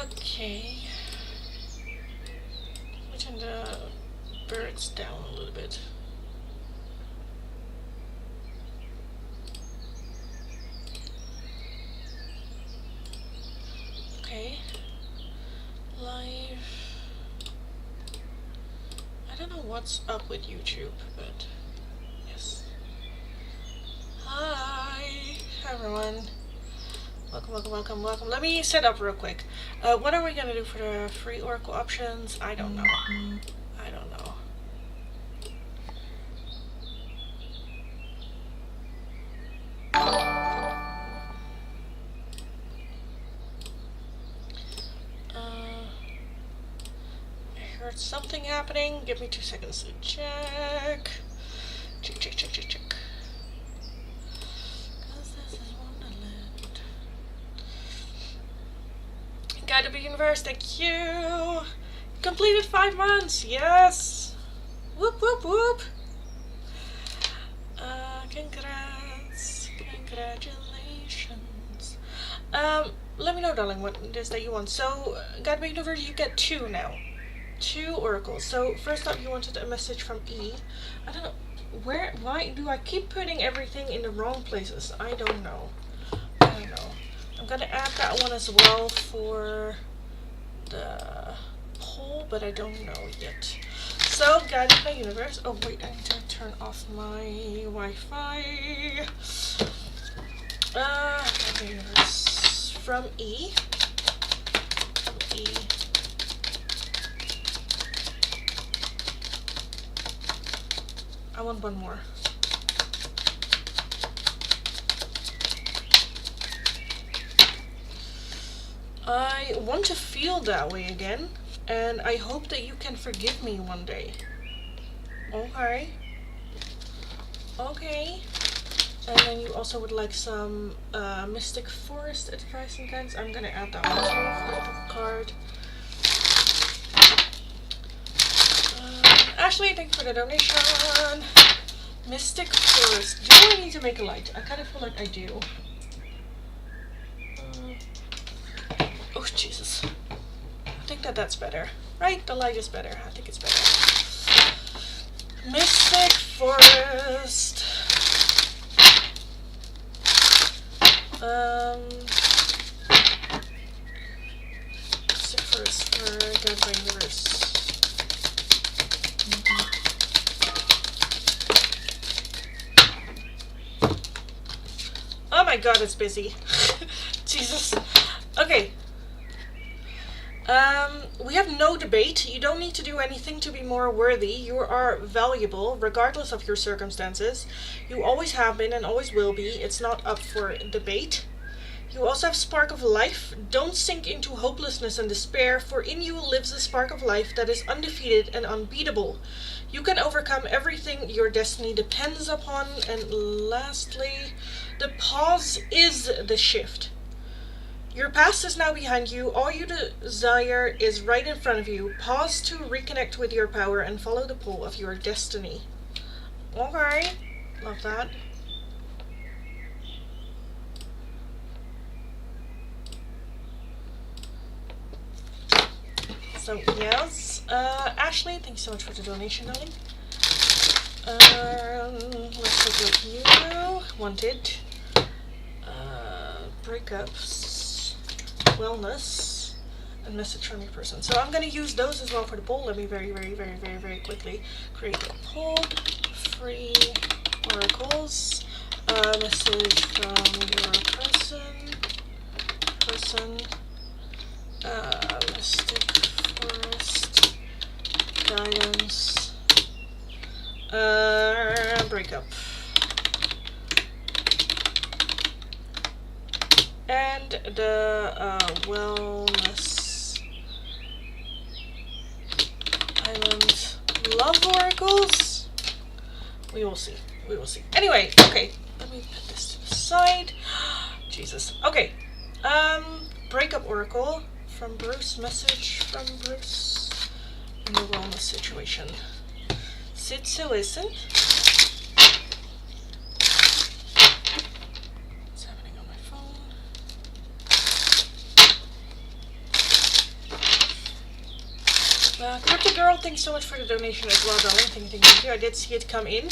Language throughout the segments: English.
Okay. Let me turn the birds down a little bit. Okay. Live. I don't know what's up with YouTube, but yes. Hi, everyone. Welcome. Let me set up real quick. What are we gonna do for the free Oracle options? I don't know. I heard something happening. Give me 2 seconds to check. Check. Guide of the Universe, thank you! Completed 5 months, yes! Whoop. Congratulations. Let me know, darling, what it is that you want. So, Guide of the Universe, you get 2 now. 2 oracles. So, first up, you wanted a message from E. I don't know, why do I keep putting everything in the wrong places? I don't know. I'm gonna add that one as well for the poll, but I don't know yet. So, Guided by Universe. Oh wait, I need to turn off my Wi-Fi. Guided by Universe from E. I want one more. I want to feel that way again, and I hope that you can forgive me one day. Okay. And then you also would like some Mystic Forest advice and guidance. I'm gonna add that one too for the card. Ashley, thank you for the donation. Mystic Forest. Do I need to make a light? I kind of feel like I do. Oh, Jesus. I think that's better. Right? The light is better. I think it's better. Mystic Forest. Mystic Forest for Guide by Universe. Oh my god, it's busy. Jesus. Okay. We have no debate. You don't need to do anything to be more worthy. You are valuable, regardless of your circumstances. You always have been and always will be. It's not up for debate. You also have spark of life. Don't sink into hopelessness and despair, for in you lives a spark of life that is undefeated and unbeatable. You can overcome everything your destiny depends upon. And lastly, the pause is the shift. Your past is now behind you. All you desire is right in front of you. Pause to reconnect with your power and follow the pull of your destiny. Okay. Love that. So, yes. Ashley, thanks so much for the donation, darling. Let's take a look here. Wanted. Breakups. Wellness, and message from your person. So I'm going to use those as well for the poll. Let me very quickly create a poll. Free oracles. Message from your person. Mystic Forest guidance. Breakup. And the Wellness Island Love Oracles. We will see. Anyway, okay. Let me put this to the side. Jesus. Okay. Breakup Oracle from Bruce. Message from Bruce in the wellness situation. Sit to listen. Crypto Girl, thanks so much for the donation as well, darling. Thank you. I did see it come in.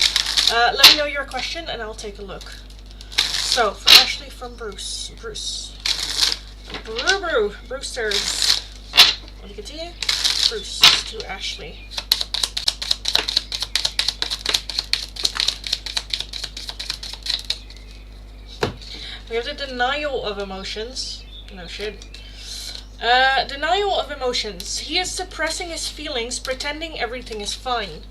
Let me know your question and I'll take a look. So, for Ashley from Bruce. Brewsters. Let me get to you. Bruce to Ashley. We have the denial of emotions. No shit. Denial of emotions. He is suppressing his feelings, pretending everything is fine.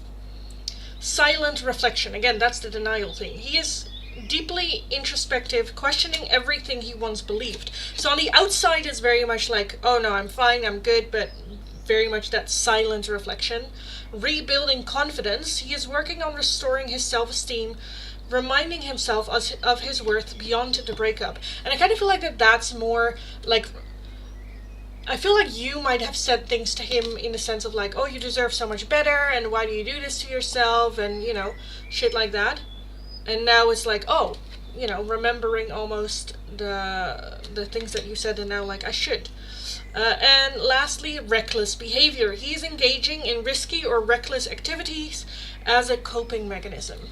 Silent reflection. Again, that's the denial thing. He is deeply introspective, questioning everything he once believed. So on the outside is very much like, oh no, I'm fine, I'm good, but very much that silent reflection. Rebuilding confidence. He is working on restoring his self-esteem, reminding himself of his worth beyond the breakup. And I kind of feel like that's more like, I feel like you might have said things to him in the sense of like, oh, you deserve so much better, and why do you do this to yourself, and, you know, shit like that. And now it's like, oh, you know, remembering almost the things that you said, and now like, I should. And lastly, reckless behavior. He's engaging in risky or reckless activities as a coping mechanism.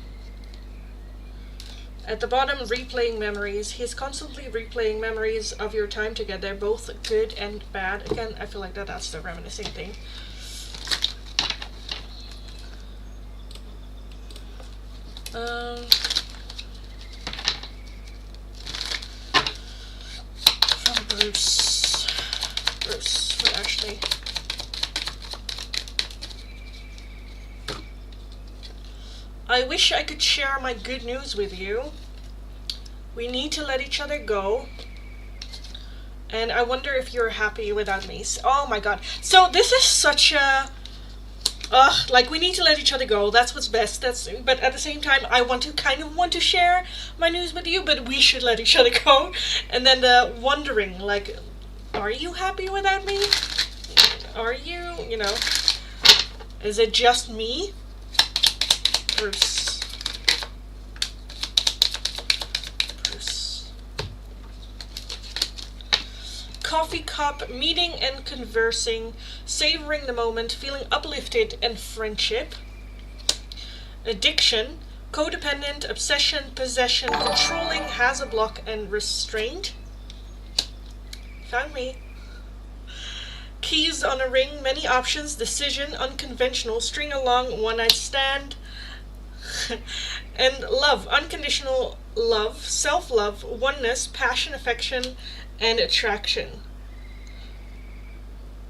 At the bottom, replaying memories. He's constantly replaying memories of your time together, both good and bad. Again, I feel like that's the reminiscing thing. From Bruce for Ashley. I wish I could share my good news with you. We need to let each other go. And I wonder if you're happy without me. Oh my god. So this is such a... like, we need to let each other go. That's what's best. But at the same time, I want to share my news with you, but we should let each other go. And then the wondering, like, are you happy without me? Are you, you know, is it just me? Bruce. Coffee cup, meeting and conversing, savoring the moment, feeling uplifted, and friendship. Addiction, codependent, obsession, possession, controlling, has a block, and restraint. Found me. Keys on a ring, many options, decision, unconventional, string along, one night stand. And love, unconditional love, self-love, oneness, passion, affection, and attraction.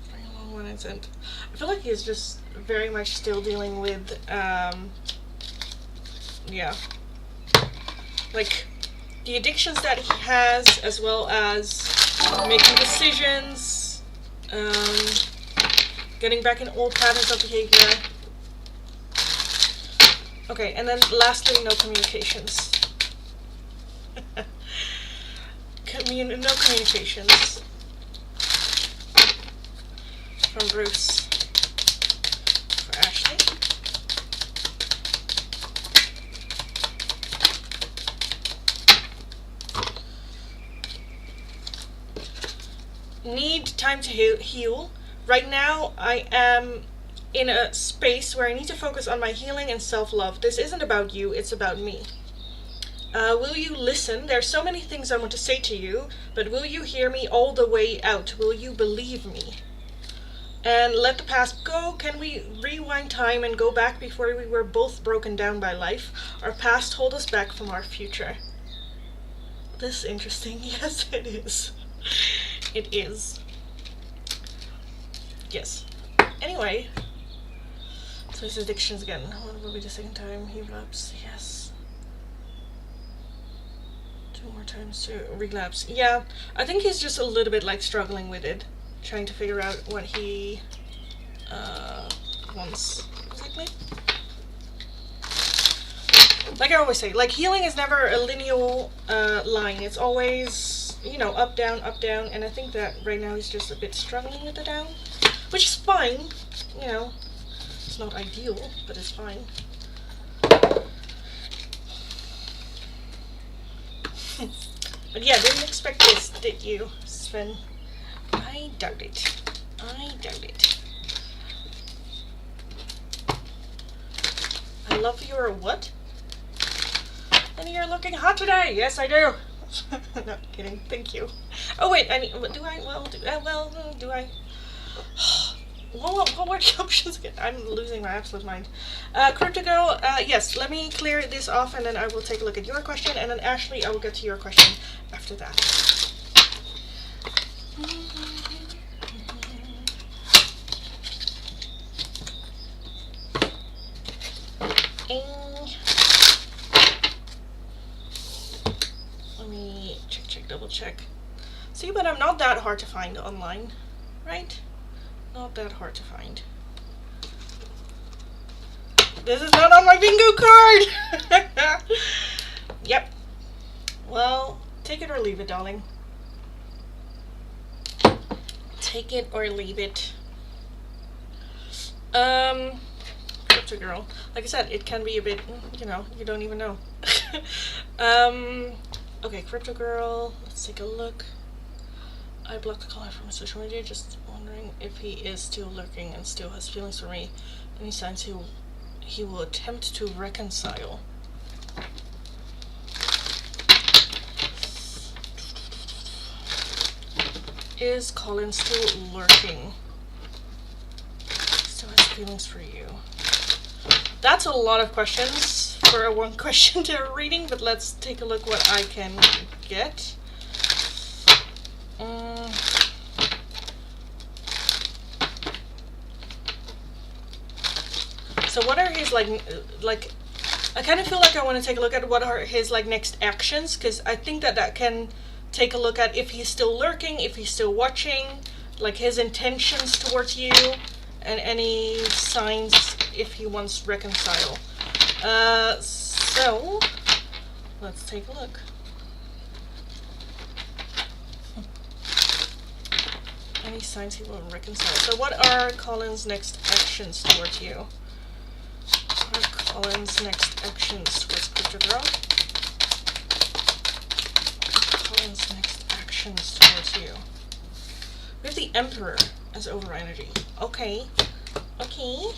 String along, one night stand. I feel like he's just very much still dealing with, yeah, like the addictions that he has, as well as making decisions, getting back in old patterns of behavior. Okay, and then lastly, no communications. No communications. From Bruce for Ashley. Need time to heal. Right now, I am in a space where I need to focus on my healing and self-love. This isn't about you, it's about me. Will you listen? There are so many things I want to say to you, but will you hear me all the way out? Will you believe me? And let the past go. Can we rewind time and go back before we were both broken down by life? Our past hold us back from our future. This is interesting. Yes, it is. It is. Yes. Anyway. So his addictions again. What will be the second time he relapsed? Yes. 2 more times to relapse. Yeah, I think he's just a little bit like struggling with it. Trying to figure out what he wants. Exactly. Like I always say, like healing is never a linear line. It's always, you know, up, down, and I think that right now he's just a bit struggling with the down. Which is fine, you know. It's not ideal, but it's fine. But yeah, didn't expect this, did you, Sven? I doubt it. I doubt it. love your what? And you're looking hot today. Yes, I do. No, kidding. Thank you. Oh wait, I mean, do I? Well, do I? What were the options again? I'm losing my absolute mind. Crypto Girl, yes, let me clear this off and then I will take a look at your question, and then Ashley, I will get to your question after that. Let me check, double check. See, but I'm not that hard to find online, right? Not that hard to find. This is not on my bingo card! Yep. Well, take it or leave it, darling. Take it or leave it. Crypto Girl. Like I said, it can be a bit, you know, you don't even know. Okay, Crypto Girl, let's take a look. I blocked the caller from my social media, just wondering if he is still lurking and still has feelings for me. Any signs he will attempt to reconcile. Is Colin still lurking? Still has feelings for you. That's a lot of questions for a one question reading, but let's take a look what I can get. So what are his like I kind of feel like I want to take a look at what are his like next actions, because I think that can take a look at if he's still lurking, if he's still watching, like his intentions towards you, and any signs if he wants to reconcile. So let's take a look. Any signs he will reconcile. So what are Colin's next actions towards you? What are Colin's next actions towards Crypto Girl? Colin's next actions towards you. We have the Emperor as over energy. Okay. Okay.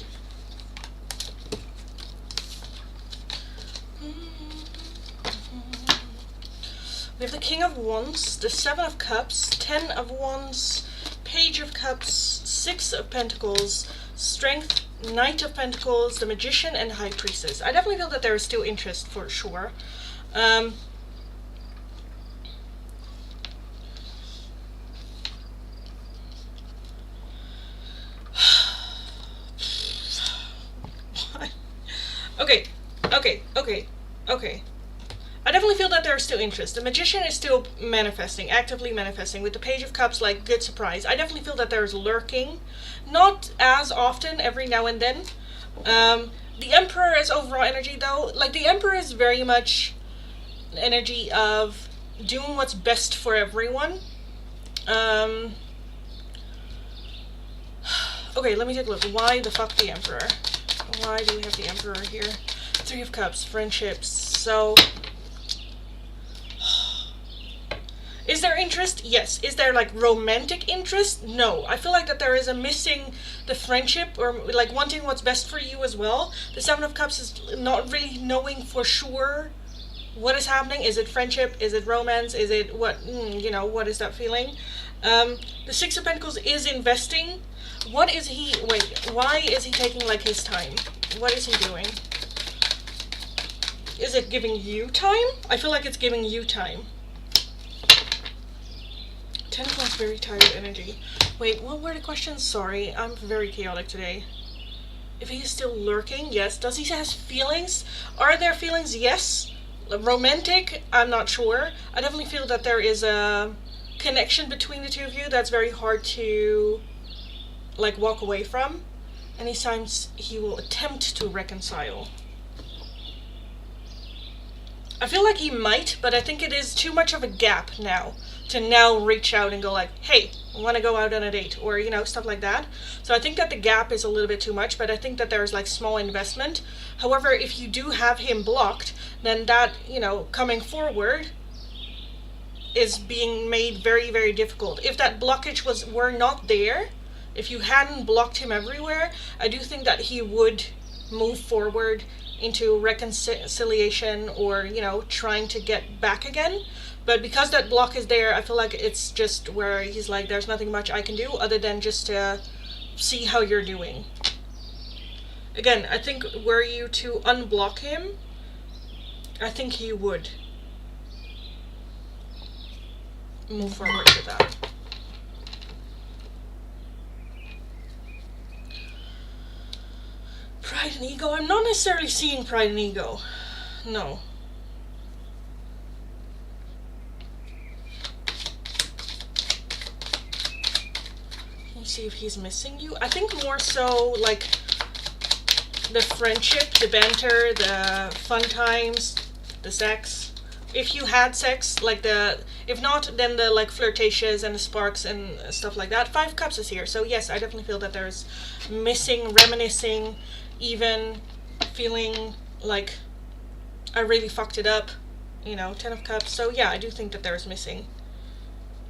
We have the King of Wands, the Seven of Cups, Ten of Wands, Page of Cups, Six of Pentacles, Strength, Knight of Pentacles, the Magician, and High Priestess. I definitely feel that there is still interest for sure. Okay. I definitely feel that there's still interest. The Magician is still manifesting, actively manifesting, with the Page of Cups, like, good surprise. I definitely feel that there's lurking. Not as often, every now and then. The Emperor is overall energy, though. Like, the Emperor is very much energy of doing what's best for everyone. Okay, let me take a look. Why the fuck the Emperor? Why do we have the Emperor here? Three of Cups, friendships. So, is there interest? Yes. Is there like romantic interest? No. I feel like that there is a missing the friendship, or like wanting what's best for you as well. The Seven of Cups is not really knowing for sure what is happening. Is it friendship? Is it romance? Is it what, you know, what is that feeling? The Six of Pentacles is investing. What is he, wait, why is he taking like his time? What is he doing? Is it giving you time? I feel like it's giving you time. Ten of Wands, very tired energy. Wait, what were the questions? Sorry, I'm very chaotic today. If he is still lurking, yes. Does he have feelings? Are there feelings? Yes. Romantic? I'm not sure. I definitely feel that there is a connection between the two of you that's very hard to like walk away from. Any times he will attempt to reconcile. I feel like he might, but I think it is too much of a gap now to now reach out and go like, hey, I want to go out on a date, or, you know, stuff like that. So I think that the gap is a little bit too much, but I think that there's like small investment. However, if you do have him blocked, then that, you know, coming forward is being made very, very difficult. If that blockage were not there, if you hadn't blocked him everywhere, I do think that he would move forward into reconciliation or, you know, trying to get back again. But because that block is there, I feel like it's just where he's like, there's nothing much I can do other than just to see how you're doing. Again, I think were you to unblock him, I think he would move forward with that. Pride and ego? I'm not necessarily seeing pride and ego. No. Let me see if he's missing you. I think more so like the friendship, the banter, the fun times, the sex. If you had sex, like if not, then the like flirtatious and the sparks and stuff like that. 5 Cups is here, so yes, I definitely feel that there's missing, reminiscing, even feeling like I really fucked it up, you know, 10 of Cups. So yeah, I do think that there's missing.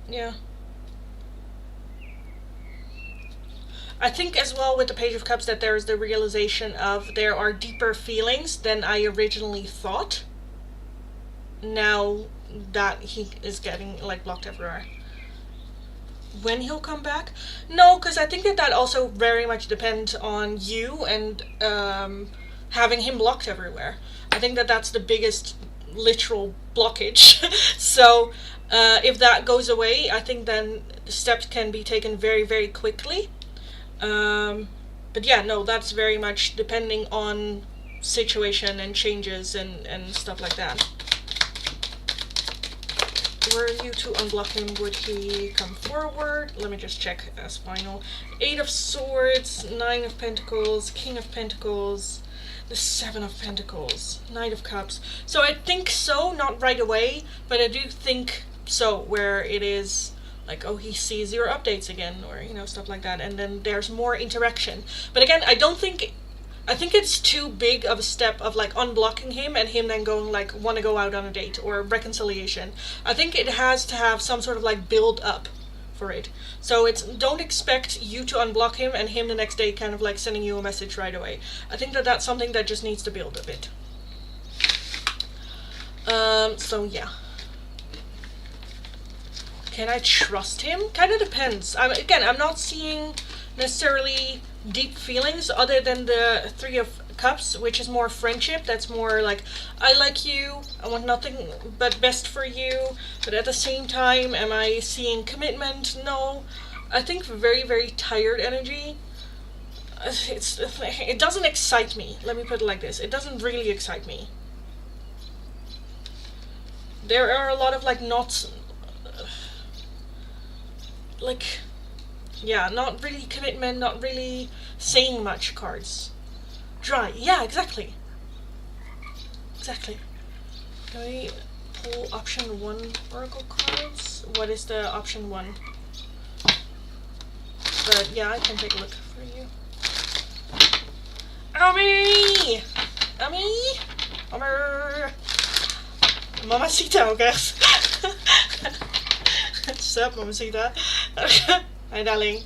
Yeah. I think as well with the Page of Cups that there is the realization of there are deeper feelings than I originally thought. Now that he is getting like blocked everywhere. When he'll come back? No, because I think that also very much depends on you and having him blocked everywhere. I think that that's the biggest literal blockage. So if that goes away, I think then steps can be taken very, very quickly. But yeah, no, that's very much depending on situation and changes and stuff like that. Were you to unblock him, would he come forward? Let me just check as final. 8 of Swords, 9 of Pentacles, King of Pentacles, the 7 of Pentacles, Knight of Cups. So I think so, not right away, but I do think so, where it is like, oh, he sees your updates again, or, you know, stuff like that, and then there's more interaction. But again, I think it's too big of a step of like unblocking him and him then going like, want to go out on a date or reconciliation. I think it has to have some sort of like build up for it. So don't expect you to unblock him and him the next day kind of like sending you a message right away. I think that that's something that just needs to build a bit. So yeah. Can I trust him? Kind of depends. Again, I'm not seeing necessarily deep feelings other than the 3 of Cups, which is more friendship. That's more like, I like you, I want nothing but best for you, but at the same time, am I seeing commitment? No. I think very, very tired energy. It doesn't excite me. Let me put it like this. It doesn't really excite me. There are a lot of like not... like... yeah, not really commitment, not really saying much cards. Dry. Yeah, exactly. Exactly. Can we pull option 1 oracle cards? What is the option 1? But yeah, I can take a look for you. Ami! Ami! Amor! Mamacita, I guess. What's up, Mamacita? Hi, darling.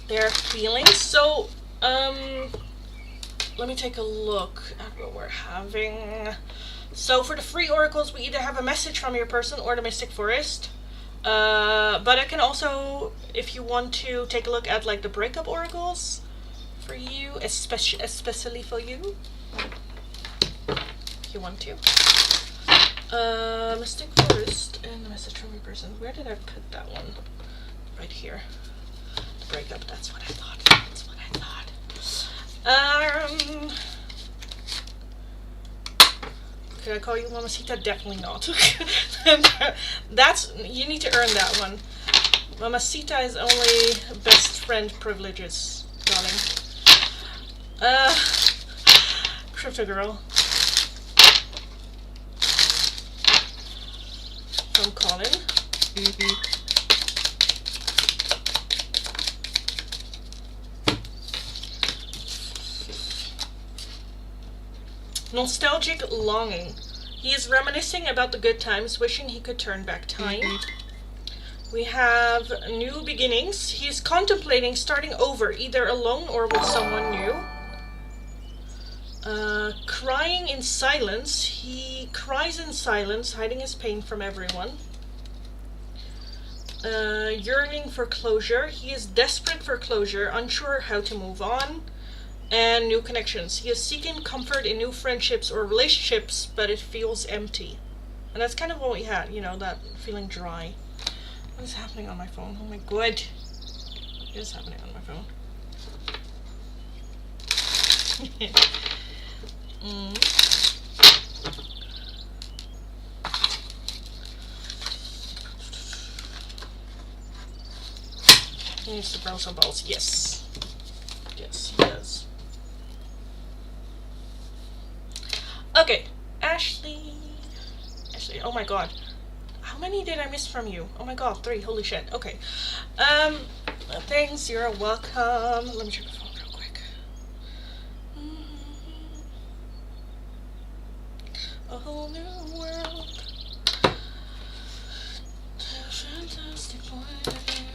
Their feelings. So, let me take a look at what we're having. So, for the free oracles, we either have a message from your person or the Mystic Forest. But I can also, if you want to, take a look at like the breakup oracles for you, especially for you, if you want to. Mystic Forest and the message from your person. Where did I put that one? Right here. The breakup. That's what I thought. That's what I thought. Could I call you Mamacita? Definitely not. You need to earn that one. Mamacita is only best friend privileges, darling. Crypto Girl. From Colin. Nostalgic longing. He is reminiscing about the good times, wishing he could turn back time. We have new beginnings. He is contemplating starting over, either alone or with someone new. Crying in silence. He cries in silence, hiding his pain from everyone. Yearning for closure. He is desperate for closure, unsure how to move on. And new connections. He is seeking comfort in new friendships or relationships, but it feels empty. And that's kind of what we had, you know, that feeling dry. What is happening on my phone? Oh my god. What is happening on my phone? He needs to grow some balls. Yes. Yes, he does. Okay. Ashley. Ashley. Oh my god. How many did I miss from you? Oh my god, 3. Holy shit. Okay. Thanks. You're welcome. Let me check the phone real quick. A whole new world. A fantastic point of view.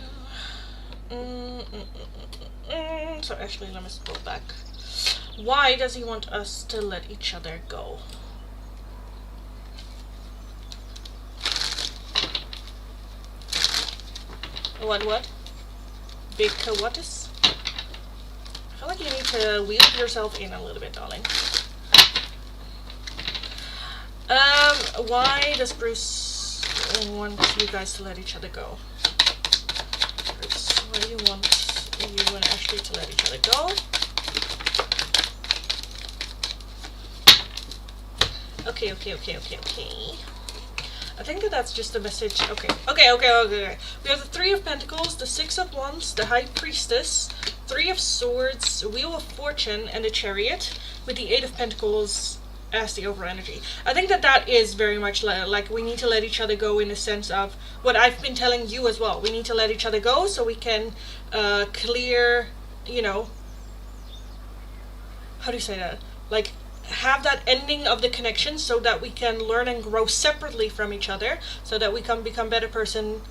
So actually, let me scroll back. Why does he want us to let each other go? What? Big what is? I feel like you need to wheel yourself in a little bit, darling. Why does Bruce want you guys to let each other go? Bruce, why do you want you and Ashley to let each other go? Okay. I think that's just a message. Okay. We have the 3 of Pentacles, the 6 of Wands, the High Priestess, 3 of Swords, Wheel of Fortune, and the Chariot, with the 8 of Pentacles as the over energy. I think that is very much like we need to let each other go, in the sense of what I've been telling you as well. We need to let each other go so we can clear, you know, how do you say that? Like, have that ending of the connection so that we can learn and grow separately from each other, so that we can become better person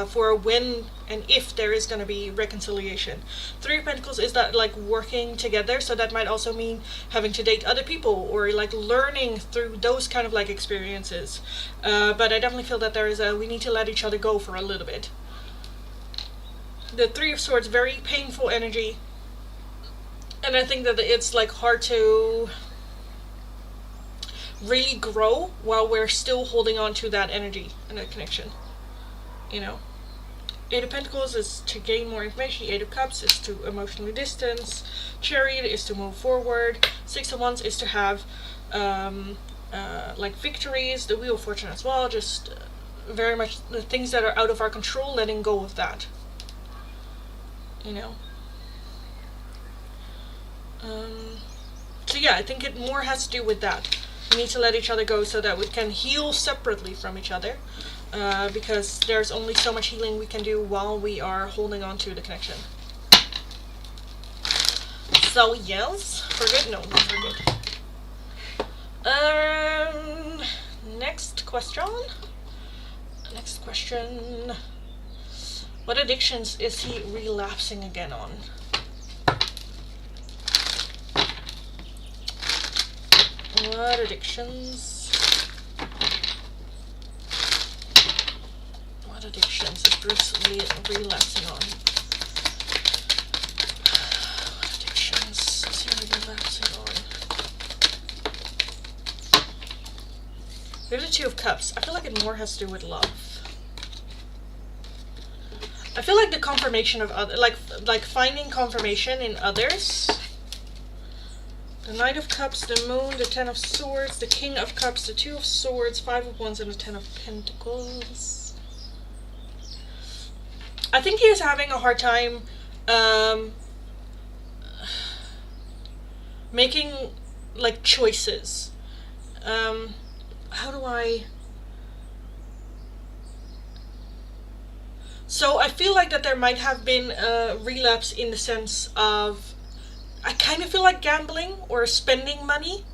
for when and if there is going to be reconciliation. 3 of Pentacles is that, like, working together, so that might also mean having to date other people or like learning through those kind of like experiences. But I definitely feel that there is we need to let each other go for a little bit. The 3 of Swords, very painful energy, and I think that it's like hard to really grow while we're still holding on to that energy and that connection, you know. 8 of Pentacles is to gain more information. 8 of Cups is to emotionally distance. Chariot is to move forward. 6 of Wands is to have like victories. The Wheel of Fortune as well, just very much the things that are out of our control, letting go of that, you know. So yeah, I think it more has to do with that. We need to let each other go so that we can heal separately from each other, because there's only so much healing we can do while we are holding on to the connection. So yes, for good? No, not for good. Next question. What addictions is he relapsing again on? What addictions? What addictions is Bruce relapsing on? What addictions is he relapsing on? We have the 2 of Cups. I feel like it more has to do with love. I feel like the confirmation of other, like finding confirmation in others. The Knight of Cups, the Moon, the 10 of Swords, the King of Cups, the 2 of Swords, 5 of Wands, and the 10 of Pentacles. I think he is having a hard time making like choices. How do I... So I feel like that there might have been a relapse in the sense of, I kind of feel like gambling or spending money.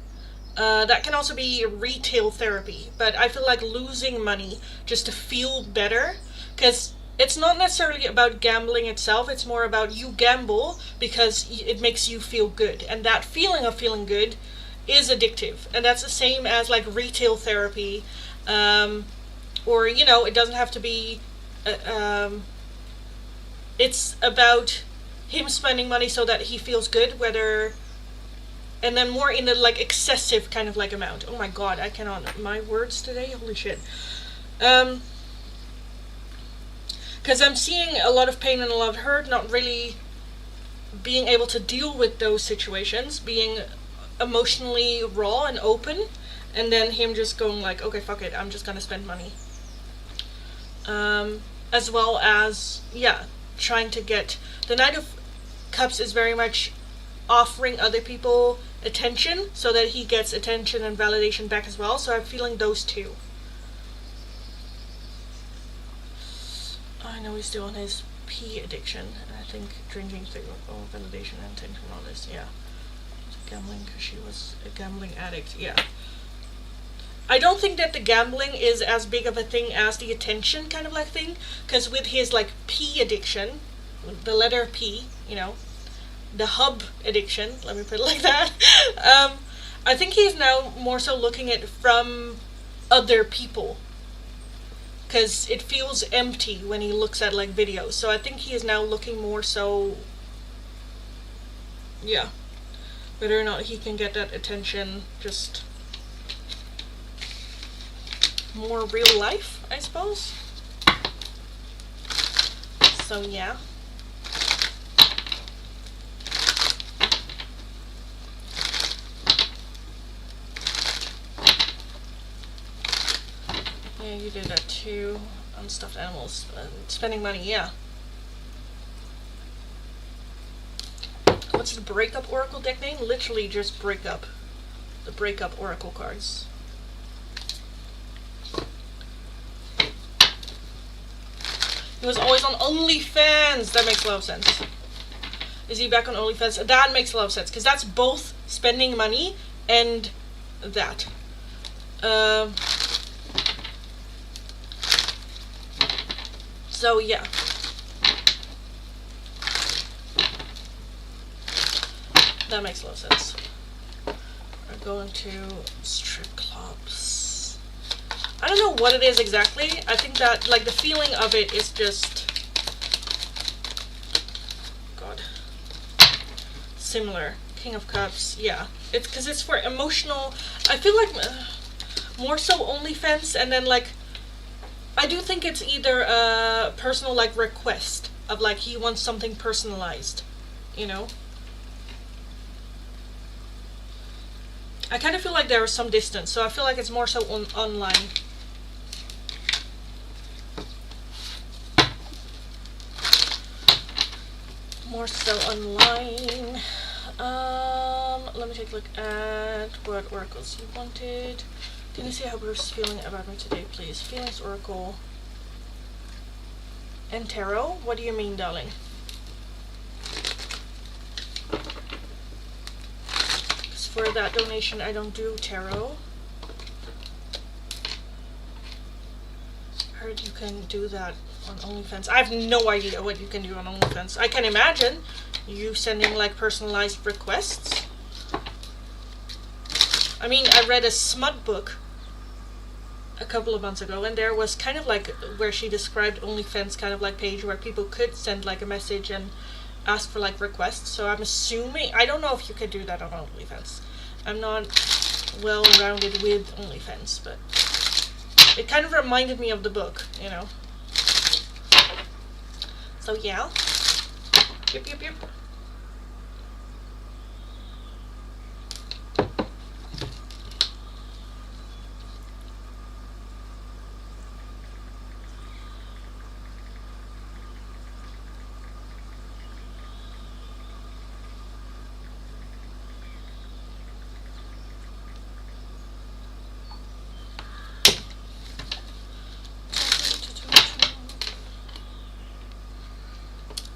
That can also be retail therapy, but I feel like losing money just to feel better Because it's not necessarily about gambling itself, it's more about you gamble because it makes you feel good. And that feeling of feeling good is addictive. And that's the same as like retail therapy. Or, you know, it doesn't have to be. It's about him spending money so that he feels good, whether. And then more in the like excessive kind of like amount. Oh my god, I cannot. My words today? Holy shit. Because I'm seeing a lot of pain and a lot of hurt, not really being able to deal with those situations, being emotionally raw and open, and then him just going like, okay, fuck it, I'm just gonna spend money. As well as, yeah, trying to get... The Knight of Cups is very much offering other people attention so that he gets attention and validation back as well, so I'm feeling those two. I know he's still on his pee addiction, and I think drinking through all validation and attention and all this, yeah. Gambling because she was a gambling addict, yeah. I don't think that the gambling is as big of a thing as the attention kind of like thing, because with his like pee addiction, the letter P, you know, the hub addiction, let me put it like that, I think he's now more so looking at it from other people. Because it feels empty when he looks at like videos. So I think he is now looking more so, yeah, whether or not he can get that attention, just more real life, I suppose. So yeah. Yeah, you did that too. Unstuffed animals. Spending money, yeah. What's the breakup oracle deck name? Literally just breakup. The breakup oracle cards. He was always on OnlyFans. That makes a lot of sense. Is he back on OnlyFans? That makes a lot of sense. Because that's both spending money and that. So yeah. That makes a lot of sense. We're going to strip clubs. I don't know what it is exactly. I think that like the feeling of it is just God. Similar. King of Cups. Yeah. It's because it's for emotional. I feel like more so OnlyFans, and then like I do think it's either a personal like request of like he wants something personalized, you know. I kind of feel like there is some distance, so I feel like it's more so online. More so online. Let me take a look at what oracles you wanted. Can you see how Bruce is feeling about me today, please? Feelings, oracle, and tarot? What do you mean, darling? Because for that donation, I don't do tarot. I heard you can do that on OnlyFans. I have no idea what you can do on OnlyFans. I can imagine you sending like personalized requests. I mean, I read a smut book a couple of months ago, and there was kind of like where she described OnlyFans kind of like page where people could send like a message and ask for like requests. So I'm assuming, I don't know if you could do that on OnlyFans. I'm not well rounded with OnlyFans, but it kind of reminded me of the book, you know. So yeah. Yep, yep, yep.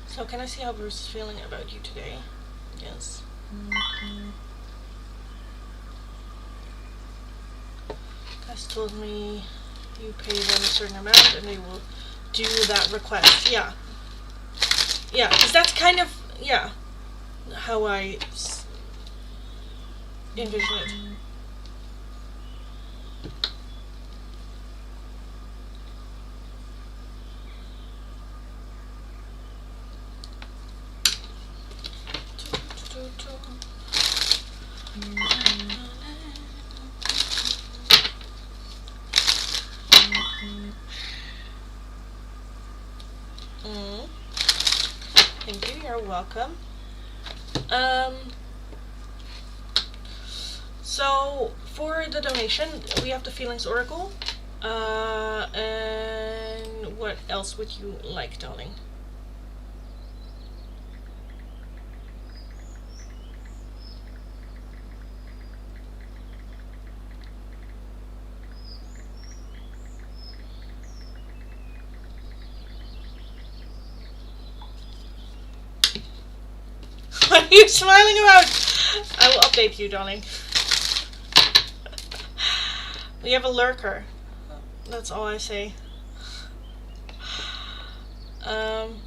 So can I see how Bruce is feeling about you today? Yes. Guys told me you pay them a certain amount and they will do that request. Yeah. Yeah, because that's kind of, yeah, how I envision it. Thank you, you're welcome. So for the donation, we have the Feelings Oracle. And what else would you like, darling? What are you smiling about? I will update you, darling. We have a lurker. That's all I say. I'm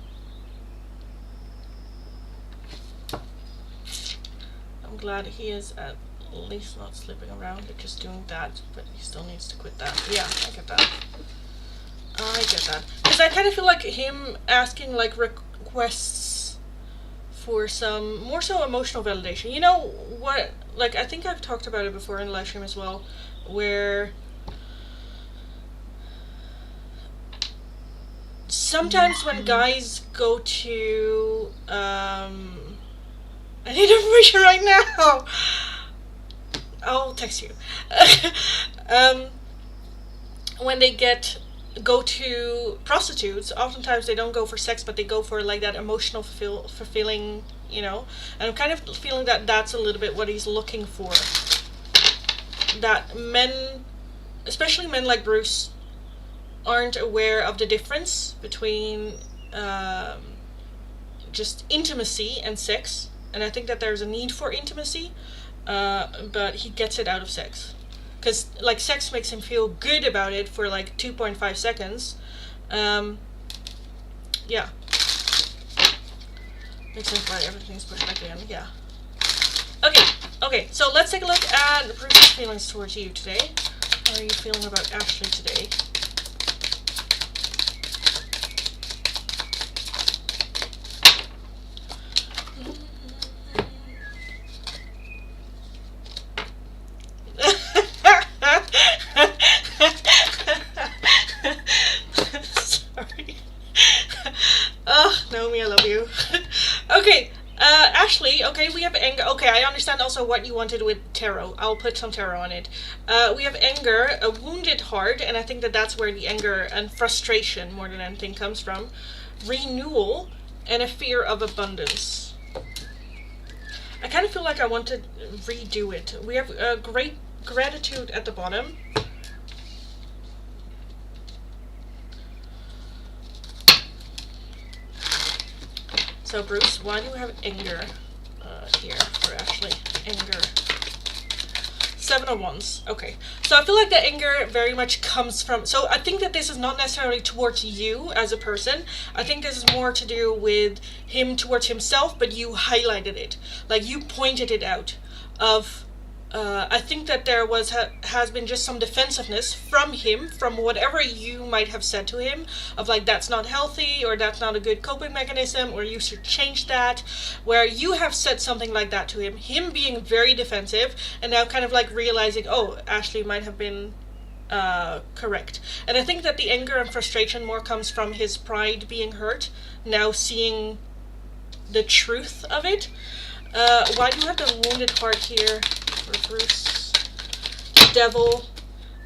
glad he is at least not slipping around and just doing that, but he still needs to quit that. Yeah, I get that. I get that. Because I kind of feel like him asking like requests for some more so emotional validation. You know what? Like, I think I've talked about it before in the live stream as well, where sometimes when guys go to I need information right now. I'll text you. When they go to prostitutes, oftentimes they don't go for sex, but they go for like that emotional fulfilling, you know. And I'm kind of feeling that that's a little bit what he's looking for. That men, especially men like Bruce, aren't aware of the difference between just intimacy and sex. And I think that there's a need for intimacy, but he gets it out of sex. Because, like, sex makes him feel good about it for, like, 2.5 seconds. Yeah. Makes sense why everything's pushed back in, yeah. Okay, so let's take a look at Bruce's feelings towards you today. How are you feeling about Ashley today? Sorry. Oh, Naomi, I love you. Okay, Ashley, okay, we have anger. Okay, I understand also what you wanted with tarot. I'll put some tarot on it. We have anger, a wounded heart, and I think that that's where the anger and frustration more than anything comes from. Renewal, and a fear of abundance. I kind of feel like I want to redo it. We have great gratitude at the bottom. So Bruce, why do you have anger here for Ashley? Anger. 7 of Wands. Okay. So I feel like the anger very much comes from... So I think that this is not necessarily towards you as a person. I think this is more to do with him towards himself, but you highlighted it. Like, you pointed it out. I think that there has been just some defensiveness from him, from whatever you might have said to him, of like, that's not healthy, or that's not a good coping mechanism, or you should change that, where you have said something like that to him being very defensive, and now kind of like realizing, oh, Ashley might have been correct. And I think that the anger and frustration more comes from his pride being hurt, now seeing the truth of it. Why do you have the wounded heart here? Bruce, the Devil,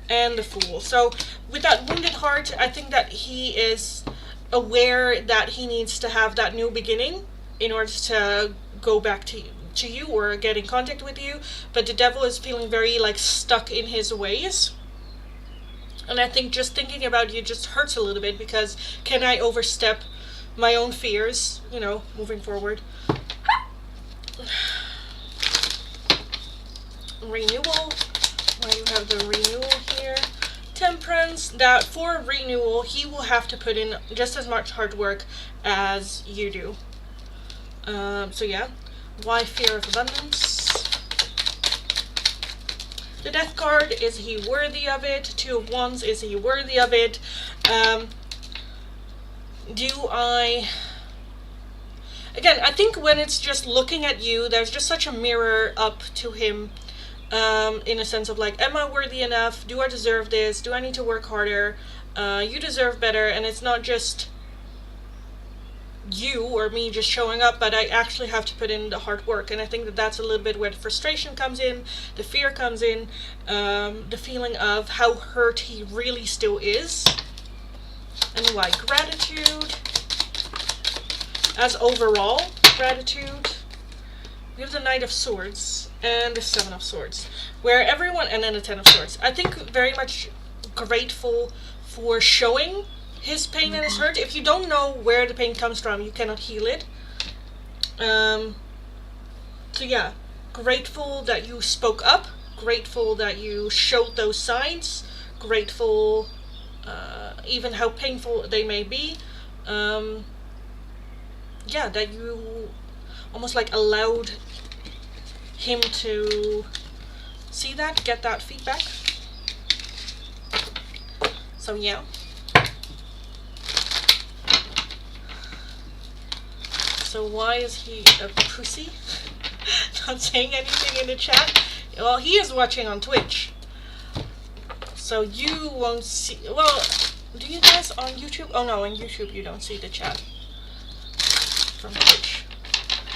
and the Fool. So with that wounded heart, I think that he is aware that he needs to have that new beginning in order to go back to you or get in contact with you. But the Devil is feeling very like stuck in his ways. And I think just thinking about you just hurts a little bit, because can I overstep my own fears, you know, moving forward? Renewal. Why do you have the renewal here? Temperance, that for renewal, he will have to put in just as much hard work as you do. So yeah. Why Fear of Abundance? The Death card, is he worthy of it? Two of Wands, is he worthy of it? Again, I think when it's just looking at you, there's just such a mirror up to him, in a sense of like, am I worthy enough? Do I deserve this? Do I need to work harder? You deserve better, and it's not just you or me just showing up, but I actually have to put in the hard work. And I think that that's a little bit where the frustration comes in, the fear comes in, the feeling of how hurt he really still is. And why gratitude? As overall gratitude, we have the Knight of Swords and the Seven of Swords, where everyone, and then the Ten of Swords. I think very much grateful for showing his pain and his hurt. If you don't know where the pain comes from, you cannot heal it. So yeah, grateful that you spoke up, grateful that you showed those signs, grateful even how painful they may be. Yeah, that you almost like allowed him to see that, get that feedback. So yeah. So why is he a pussy? Not saying anything in the chat. Well, he is watching on Twitch, so you won't see. Well, do you guys on YouTube? Oh no, on YouTube you don't see the chat from Twitch.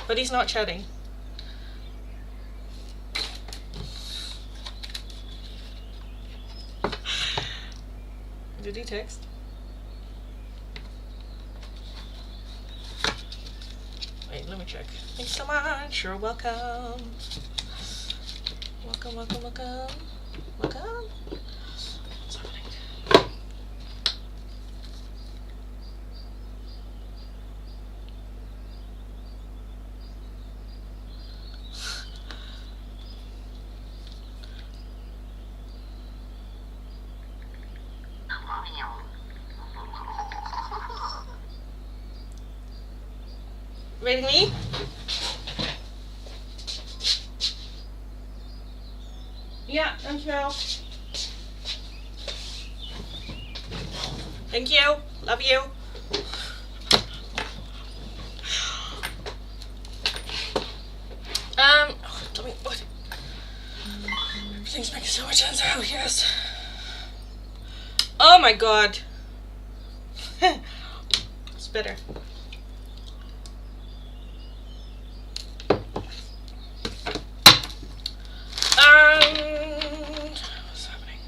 But he's not chatting. Did he text? Wait, let me check. Thanks so much. You're welcome. Welcome, welcome, welcome. Welcome. What's happening? Ready me? Yeah, dankjewel. Thank you. Love you. Tell me what? Everything's making so much sense. Oh, yes. Oh my god. It's better. What's happening?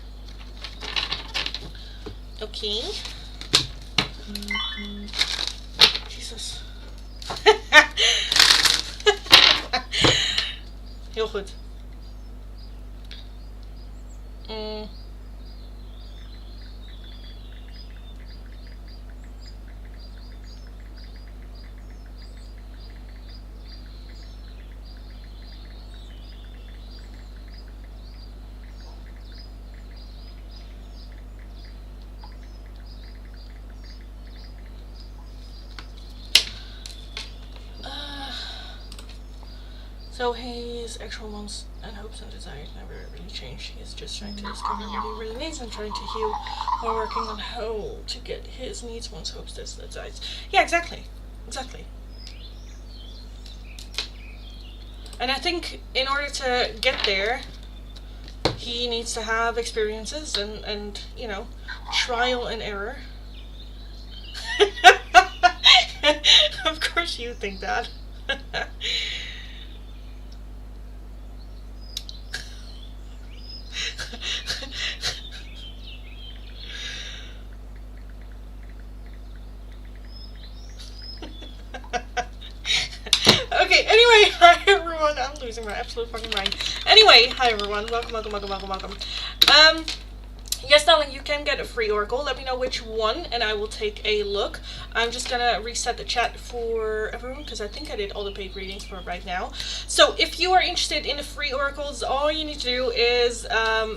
Okay. Jesus. Heel goed. So his actual wants and hopes and desires never really changed. He is just trying to discover what he really needs and trying to heal while working on how to get his needs, wants, hopes, desires. Yeah, exactly. Exactly. And I think in order to get there, he needs to have experiences and you know, trial and error. Of course you think that. Okay, anyway, hi everyone. I'm losing my absolute fucking mind. Anyway, hi everyone. Welcome, welcome, welcome, welcome, welcome. Yes, darling, you can get a free oracle. Let me know which one, and I will take a look. I'm just gonna reset the chat for everyone because I think I did all the paid readings for right now. So, if you are interested in the free oracles, all you need to do is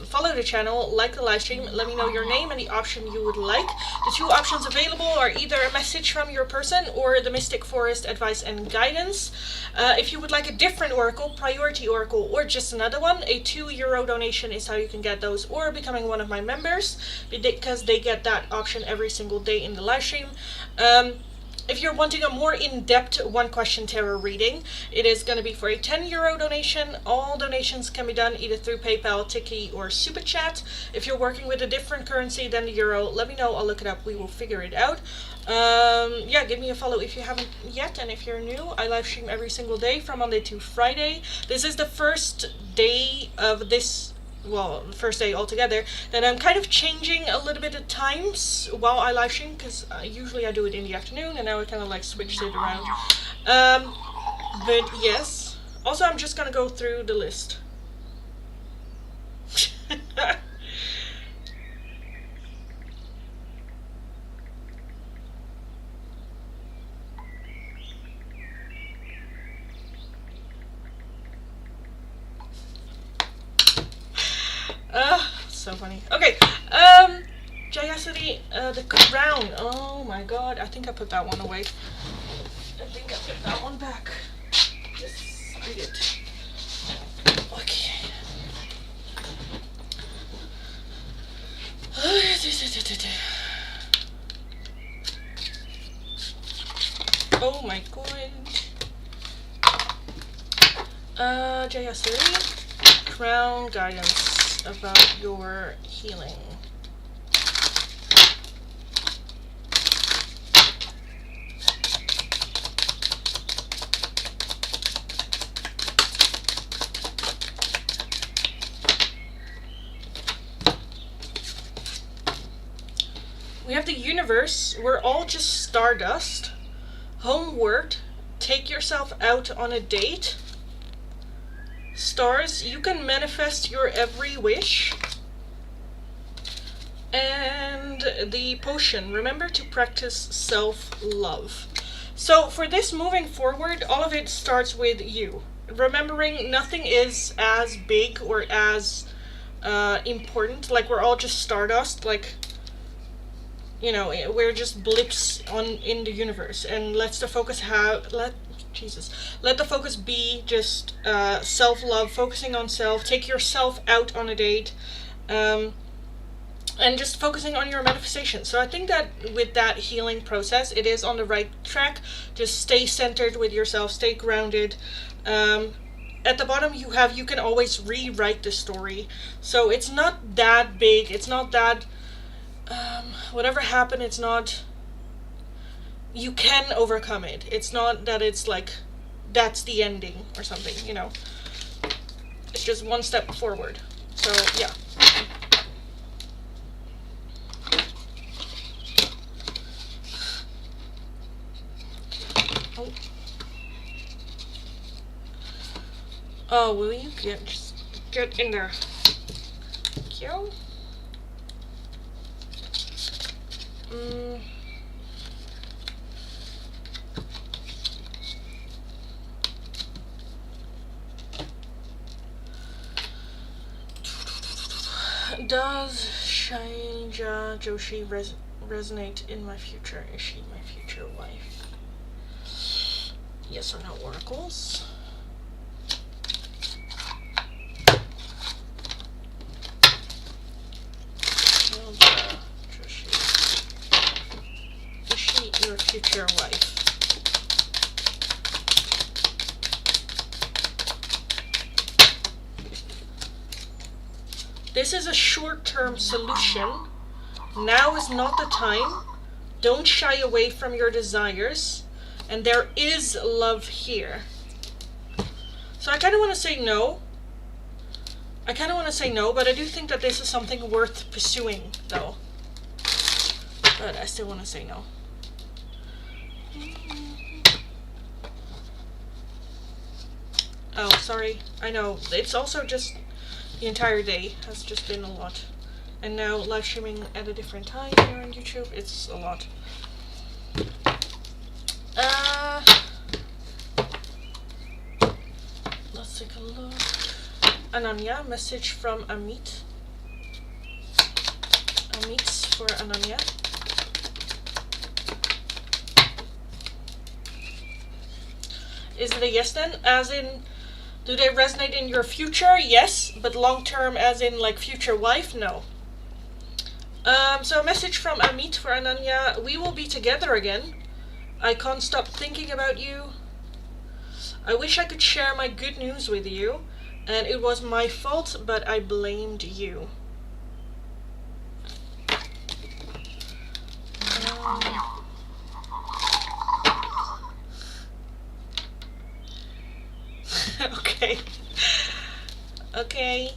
follow the channel, like the live stream, let me know your name and the option you would like. The two options available are either a message from your person or the Mystic Forest advice and guidance. If you would like a different oracle, priority oracle, or just another one, a €2 donation is how you can get those, or becoming one of my members, because they get that option every single day in the live stream. If you're wanting a more in-depth one-question tarot reading, it is going to be for a €10 donation. All donations can be done either through PayPal, Tiki, or Super Chat. If you're working with a different currency than the euro, let me know. I'll look it up. We will figure it out. Yeah, give me a follow if you haven't yet, and if you're new, I live stream every single day from Monday to Friday. This is the first day of this, well, the first day altogether, then I'm kind of changing a little bit of times while I live stream, because usually I do it in the afternoon, and now I kind of like switched it around. But yes, also I'm just gonna go through the list. So funny. Okay, Jayasuri, the crown. Oh my god, I think I put that one away. I think I put that one back. Yes, I did. Okay. Oh my god. Jayasuri, crown guidance about your healing. We have the universe. We're all just stardust. Homework. Take yourself out on a date. Stars, you can manifest your every wish. And the potion, remember to practice self-love. So for this moving forward, all of it starts with you. Remembering nothing is as big or as important. Like, we're all just stardust. Like, you know, we're just blips in the universe. And let the focus be just self-love, focusing on self. Take yourself out on a date, and just focusing on your manifestation. So I think that with that healing process, it is on the right track. Just stay centered with yourself, stay grounded. At the bottom you can always rewrite the story. So it's not that big, it's not that whatever happened, it's not, you can overcome it. It's not that it's like, that's the ending or something, you know. It's just one step forward. So, yeah. Oh, will you just get in there? Thank you. Does Shailja Joshi resonate in my future? Is she my future wife? Yes or no, oracles? Shailja Joshi. Is she your future wife? This is a short-term solution. Now is not the time. Don't shy away from your desires. And there is love here. So I kind of want to say no. But I do think that this is something worth pursuing, though. But I still want to say no. Oh, sorry. I know. It's also just... the entire day has just been a lot. And now live streaming at a different time here on YouTube. It's a lot. Let's take a look. Ananya, message from Amit. Amit for Ananya. Is it a yes then? As in, do they resonate in your future? Yes, but long term as in like future wife? No. So a message from Amit for Ananya. We will be together again. I can't stop thinking about you. I wish I could share my good news with you, and it was my fault, but I blamed you. Okay. Okay.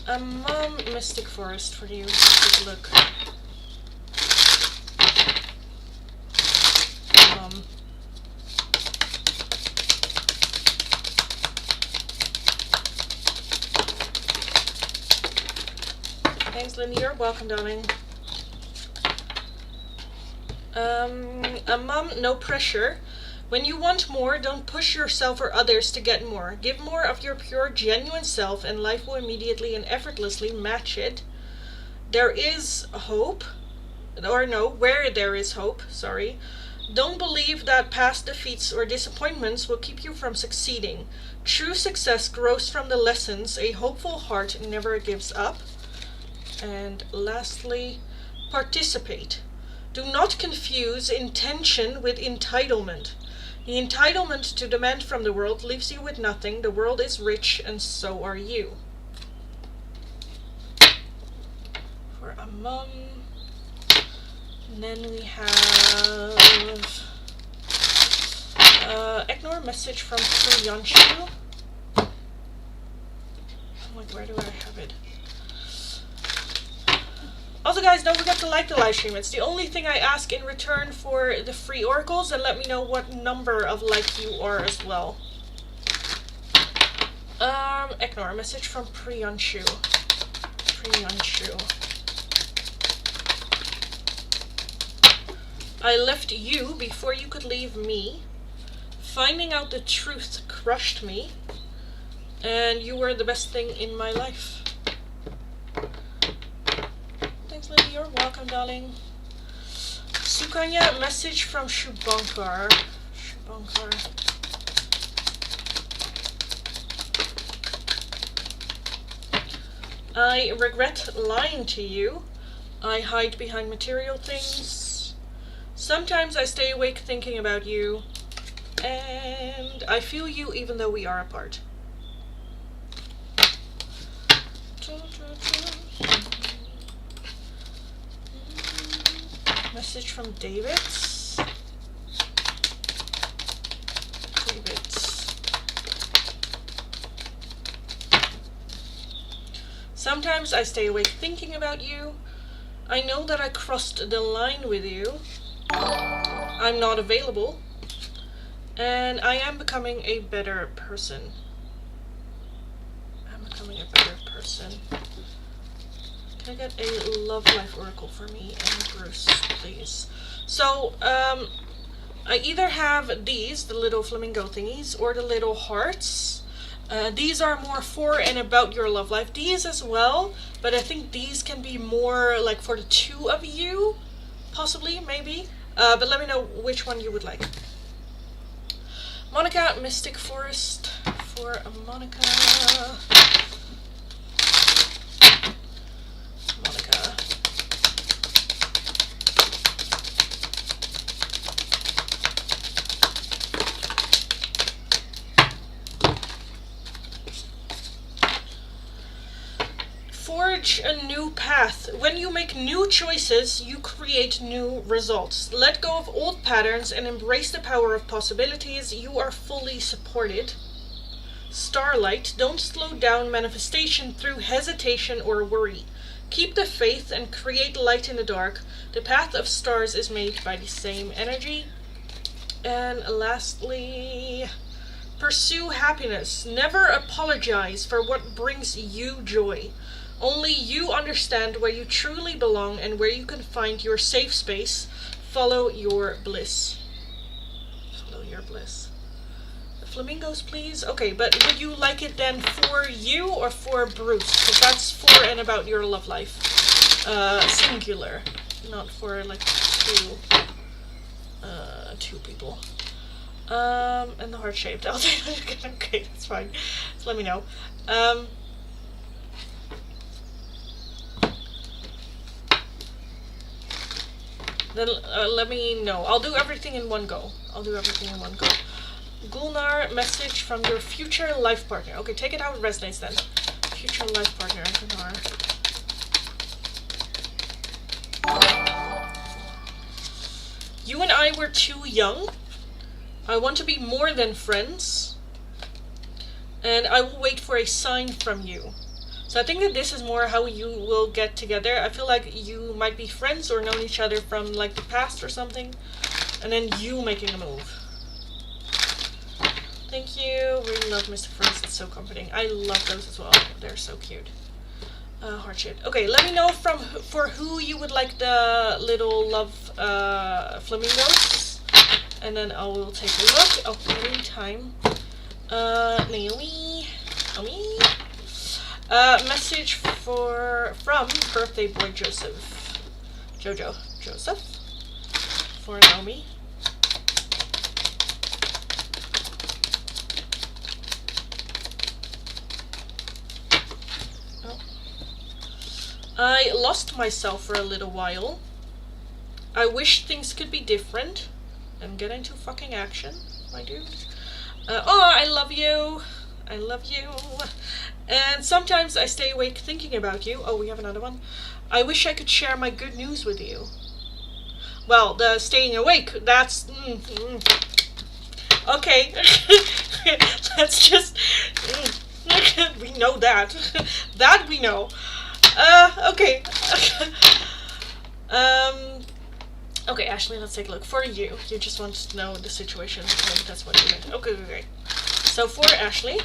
A mom Mystic Forest for you. Take a look. Mom. Thanks, Lindy. You're welcome, darling. A mom, no pressure. When you want more, don't push yourself or others to get more. Give more of your pure, genuine self, and life will immediately and effortlessly match it. There is hope. Or no, where there is hope, sorry. Don't believe that past defeats or disappointments will keep you from succeeding. True success grows from the lessons. A hopeful heart never gives up. And lastly, participate. Do not confuse intention with entitlement. The entitlement to demand from the world leaves you with nothing. The world is rich, and so are you. For a mom. And then we have ignore message from Priyanshu. Like, where do I have it? Also, guys, don't forget to like the live stream. It's the only thing I ask in return for the free oracles, and let me know what number of like you are as well. Ignore a message from Priyanshu. Priyanshu. I left you before you could leave me. Finding out the truth crushed me, and you were the best thing in my life. Lily, you're welcome, darling. Sukanya, message from Shubhankar. Shubhankar. I regret lying to you. I hide behind material things. Sometimes I stay awake thinking about you. And I feel you even though we are apart. Message from David. Sometimes I stay awake thinking about you. I know that I crossed the line with you. I'm not available. And I am becoming a better person. I'm becoming a better person. Can I get a love life oracle for me and Bruce, please? So, I either have these, the little flamingo thingies, or the little hearts. These are more for and about your love life. These as well, but I think these can be more like for the two of you, possibly, maybe. But let me know which one you would like. Monica, Mystic Forest for Monica. Monica. Forge a new path. When you make new choices, you create new results. Let go of old patterns and embrace the power of possibilities. You are fully supported. Starlight, don't slow down manifestation through hesitation or worry. Keep the faith and create light in the dark. The path of stars is made by the same energy. And lastly, Pursue happiness. Never apologize for what brings you joy. Only you understand where you truly belong and where you can find your safe space. Follow your bliss. Follow your bliss. The flamingos, please. Okay, but would you like it then for you or for Bruce? Because that's for and about your love life. Singular. Not for like two people. And the heart shaped. I'll take it. Okay, that's fine. Just let me know. Then let me know. I'll do everything in one go. Gulnar, message from your future life partner. Okay, take it how it resonates then. Future life partner, Gulnar. You and I were too young. I want to be more than friends. And I will wait for a sign from you. So I think that this is more how you will get together. I feel like you might be friends or known each other from like the past or something. And then you making a move. Thank you. Really love Mr. Frost. It's so comforting. I love those as well. They're so cute. Heart shaped. Okay, let me know for who you would like the little love flamingos. And then I will take a look. Oh, in the meantime. Naomi. Message from birthday boy Joseph. Joseph. For Naomi. Oh. I lost myself for a little while. I wish things could be different. And get into fucking action, my dude. I love you. And sometimes I stay awake thinking about you. Oh, we have another one. I wish I could share my good news with you. Well, the staying awake, that's... Okay. Let's just... we know that. That we know. Okay. Okay, Ashley, let's take a look. For you. You just want to know the situation. That's what you meant. Okay. So for Ashley...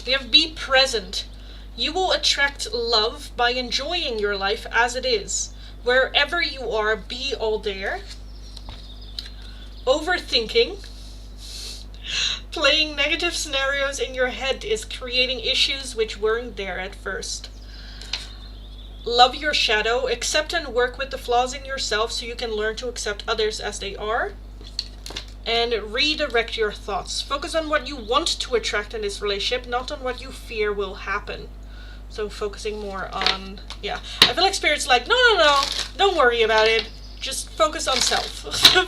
we have be present. You will attract love by enjoying your life as it is. Wherever you are, be all there. Overthinking. Playing negative scenarios in your head is creating issues which weren't there at first. Love your shadow. Accept and work with the flaws in yourself so you can learn to accept others as they are. And redirect your thoughts. Focus on what you want to attract in this relationship, not on what you fear will happen. So focusing more on, yeah. I feel like Spirit's like, no, don't worry about it. Just focus on self.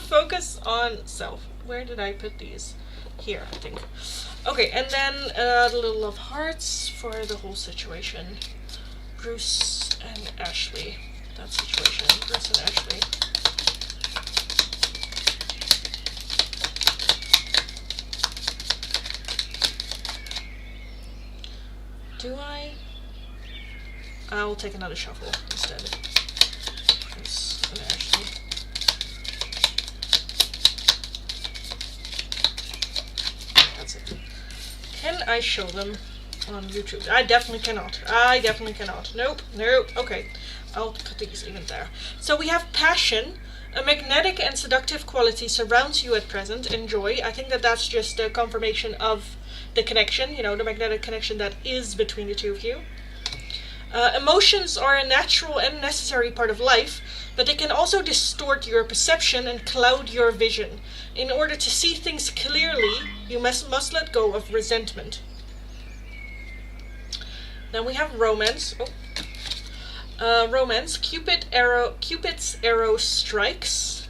Focus on self. Where did I put these? Here, I think. Okay, and then the little love hearts for the whole situation. Bruce and Ashley. That situation. Bruce and Ashley. Do I? I'll take another shuffle instead. Bruce and Ashley. That's it. Can I show them on YouTube? I definitely cannot. Nope. Okay. I'll put these even there. So we have passion. A magnetic and seductive quality surrounds you at present. Enjoy. I think that that's just a confirmation of the connection, you know, the magnetic connection that is between the two of you. Emotions are a natural and necessary part of life, but they can also distort your perception and cloud your vision. In order to see things clearly, you must let go of resentment. Then we have romance. Romance. Cupid's arrow strikes.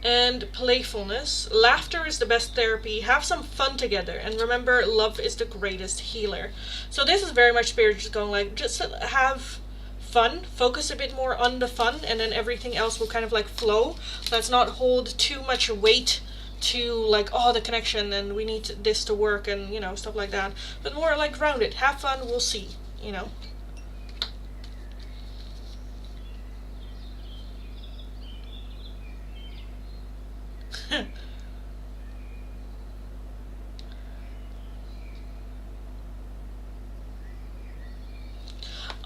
And playfulness. Laughter is the best therapy. Have some fun together. And remember, love is the greatest healer. So this is very much Spirit just going like, just have fun. Focus a bit more on the fun. And then everything else will kind of like flow. Let's not hold too much weight to like, oh, the connection and we need this to work and, you know, stuff like that. But more like grounded. Have fun, we'll see, you know.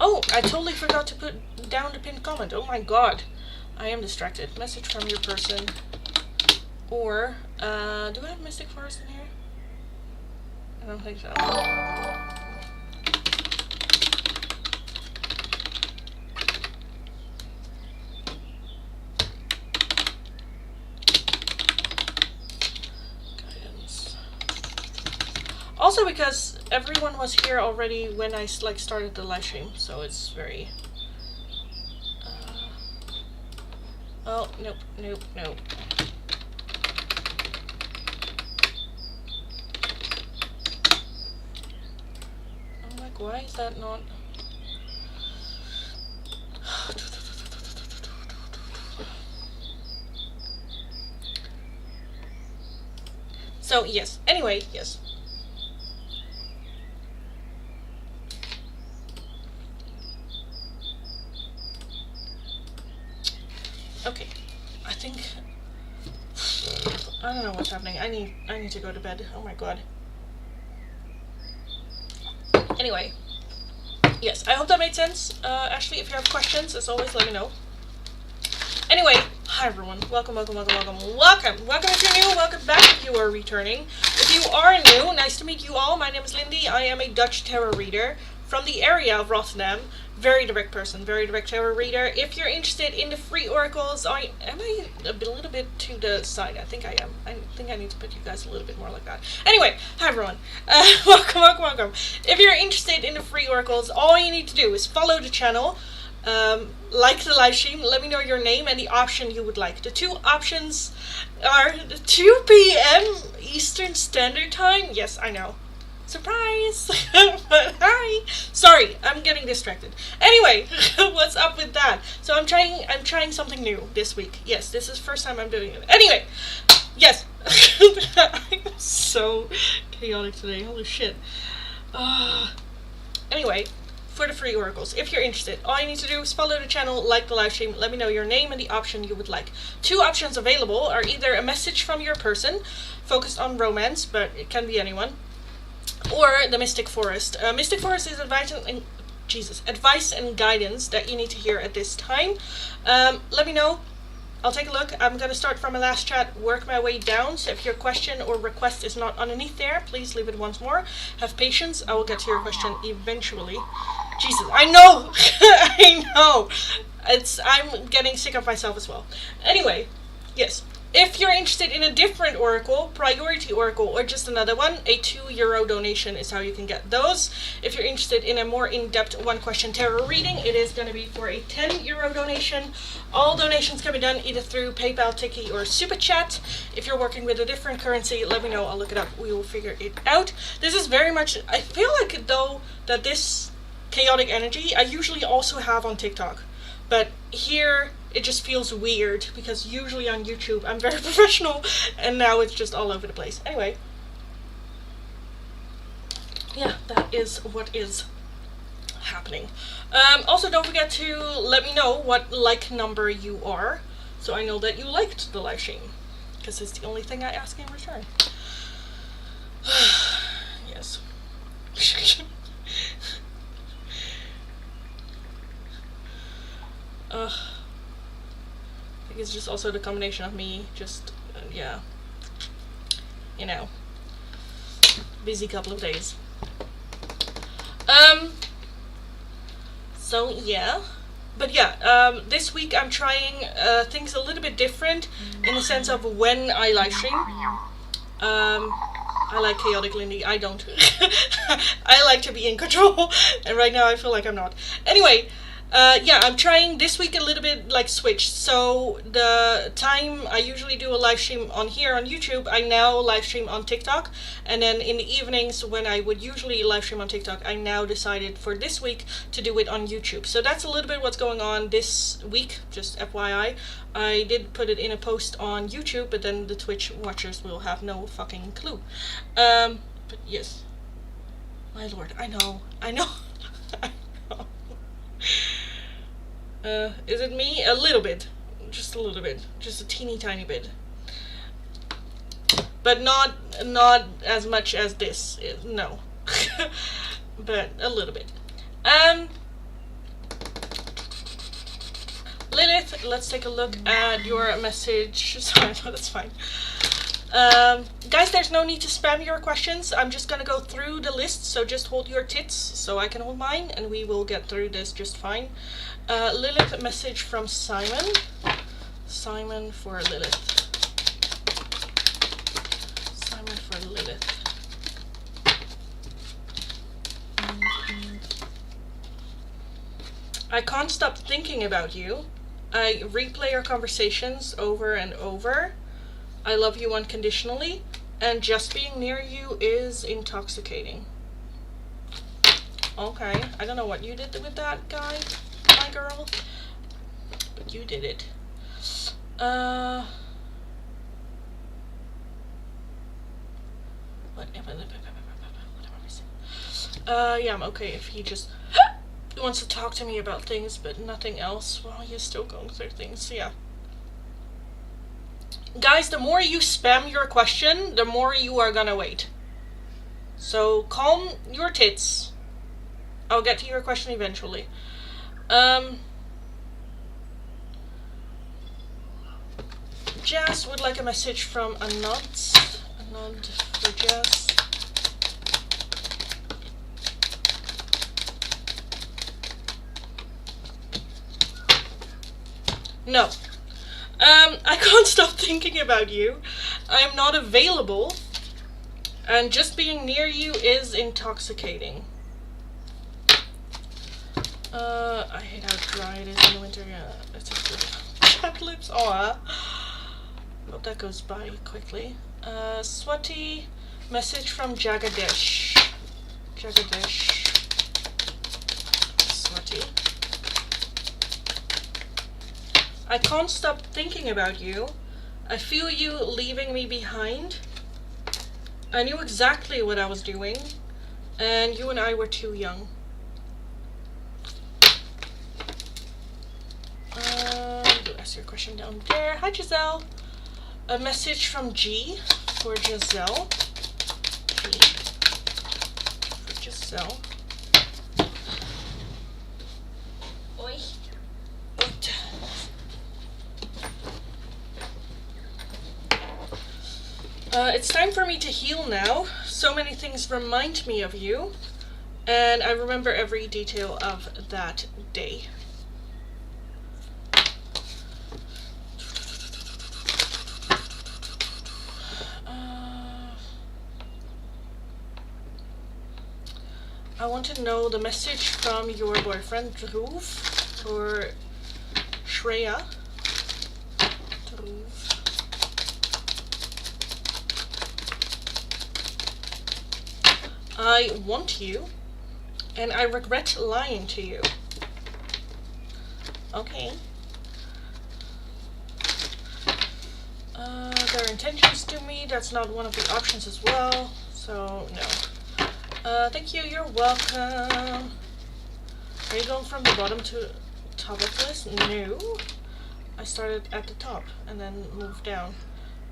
Oh, I totally forgot to put down the pinned comment. Oh my god. I am distracted. Message from your person. Or, do I have Mystic Forest in here? I don't think so. Guidance. Also because everyone was here already when I like started the live stream, so it's very... oh, nope, nope, nope. I'm like, why is that not... So, yes. Anyway, yes. Okay. I think... I don't know what's happening. I need to go to bed. Oh my god. Anyway. Yes, I hope that made sense. Ashley, if you have questions, as always, let me know. Anyway, hi everyone. Welcome, welcome, welcome, welcome, welcome. Welcome if you're new, welcome back if you are returning. If you are new, nice to meet you all. My name is Lindy. I am a Dutch tarot reader from the area of Rotterdam. Very direct person, very direct tarot reader. If you're interested in the free oracles, am I a little bit to the side? I think I am. I think I need to put you guys a little bit more like that. Anyway, hi everyone. Welcome, welcome, welcome. If you're interested in the free oracles, all you need to do is follow the channel. Like the live stream, let me know your name and the option you would like. The two options are 2 p.m. Eastern Standard Time. Yes, I know. Surprise! But hi! Sorry, I'm getting distracted. Anyway, what's up with that? So I'm trying something new this week. Yes, this is the first time I'm doing it. Anyway, yes. I'm so chaotic today. Holy shit. Anyway, for the free oracles, if you're interested, all you need to do is follow the channel, like the live stream, let me know your name and the option you would like. Two options available are either a message from your person, focused on romance, but it can be anyone, or the Mystic Forest. Mystic Forest is advice and guidance that you need to hear at this time. Let me know. I'll take a look. I'm going to start from my last chat, work my way down. So if your question or request is not underneath there, please leave it once more. Have patience. I will get to your question eventually. Jesus, I know. I know. I'm getting sick of myself as well. Anyway, yes. If you're interested in a different oracle, priority oracle, or just another one, a €2 donation is how you can get those. If you're interested in a more in-depth one-question tarot reading, it is going to be for a €10 donation. All donations can be done either through PayPal, Tiki, or Super Chat. If you're working with a different currency, let me know. I'll look it up. We will figure it out. This is very much... I feel like, though, that this chaotic energy I usually also have on TikTok. But here... it just feels weird, because usually on YouTube I'm very professional, and now it's just all over the place. Anyway. Yeah, that is what is happening. Also, don't forget to let me know what like number you are, so I know that you liked the live stream, because it's the only thing I ask in return. Yes. It's just also the combination of me just, yeah, you know, busy couple of days. So yeah, but yeah, this week I'm trying things a little bit different in the sense of when I live stream. I like chaotic Lindy. I don't. I like to be in control, and right now I feel like I'm not. Anyway. Yeah, I'm trying this week a little bit like switch. So the time I usually do a live stream on here on YouTube, I now live stream on TikTok. And then in the evenings when I would usually live stream on TikTok, I now decided for this week to do it on YouTube. So that's a little bit what's going on this week, just FYI. I did put it in a post on YouTube, but then the Twitch watchers will have no fucking clue. But yes. My lord, I know. I know. I know. Is it me? A little bit. Just a little bit. Just a teeny tiny bit. But not as much as this is. No. But a little bit. Lilith, let's take a look at your message. Sorry, no, that's fine. Guys, there's no need to spam your questions. I'm just gonna go through the list, so just hold your tits so I can hold mine, and we will get through this just fine. Lilith, a message from Simon. Simon for Lilith. Simon for Lilith. I can't stop thinking about you. I replay our conversations over and over. I love you unconditionally, and just being near you is intoxicating. Okay, I don't know what you did with that guy, my girl, but you did it. Yeah, I'm okay if he just wants to talk to me about things, but nothing else. Well, you're still going through things, so yeah. Guys, the more you spam your question, the more you are gonna wait. So calm your tits. I'll get to your question eventually. Jazz would like a message from Anand. Anand for Jazz. No. I can't stop thinking about you. I am not available. And just being near you is intoxicating. I hate how dry it is in the winter. Yeah, it's a good. Chapped lips. Aw. Hope that goes by quickly. Swati. Message from Jagadesh. Jagadesh. Swati. I can't stop thinking about you. I feel you leaving me behind. I knew exactly what I was doing, and you and I were too young. Ask your question down there. Hi, Giselle. A message from G for Giselle. G for Giselle. Oi. It's time for me to heal now. So many things remind me of you, and I remember every detail of that day. I want to know the message from your boyfriend, Dhruv, or Shreya. Dhruv. I want you, and I regret lying to you. Okay. Their intentions to me, that's not one of the options as well, so no. Thank you, you're welcome. Are you going from the bottom to top of this? No. I started at the top and then moved down.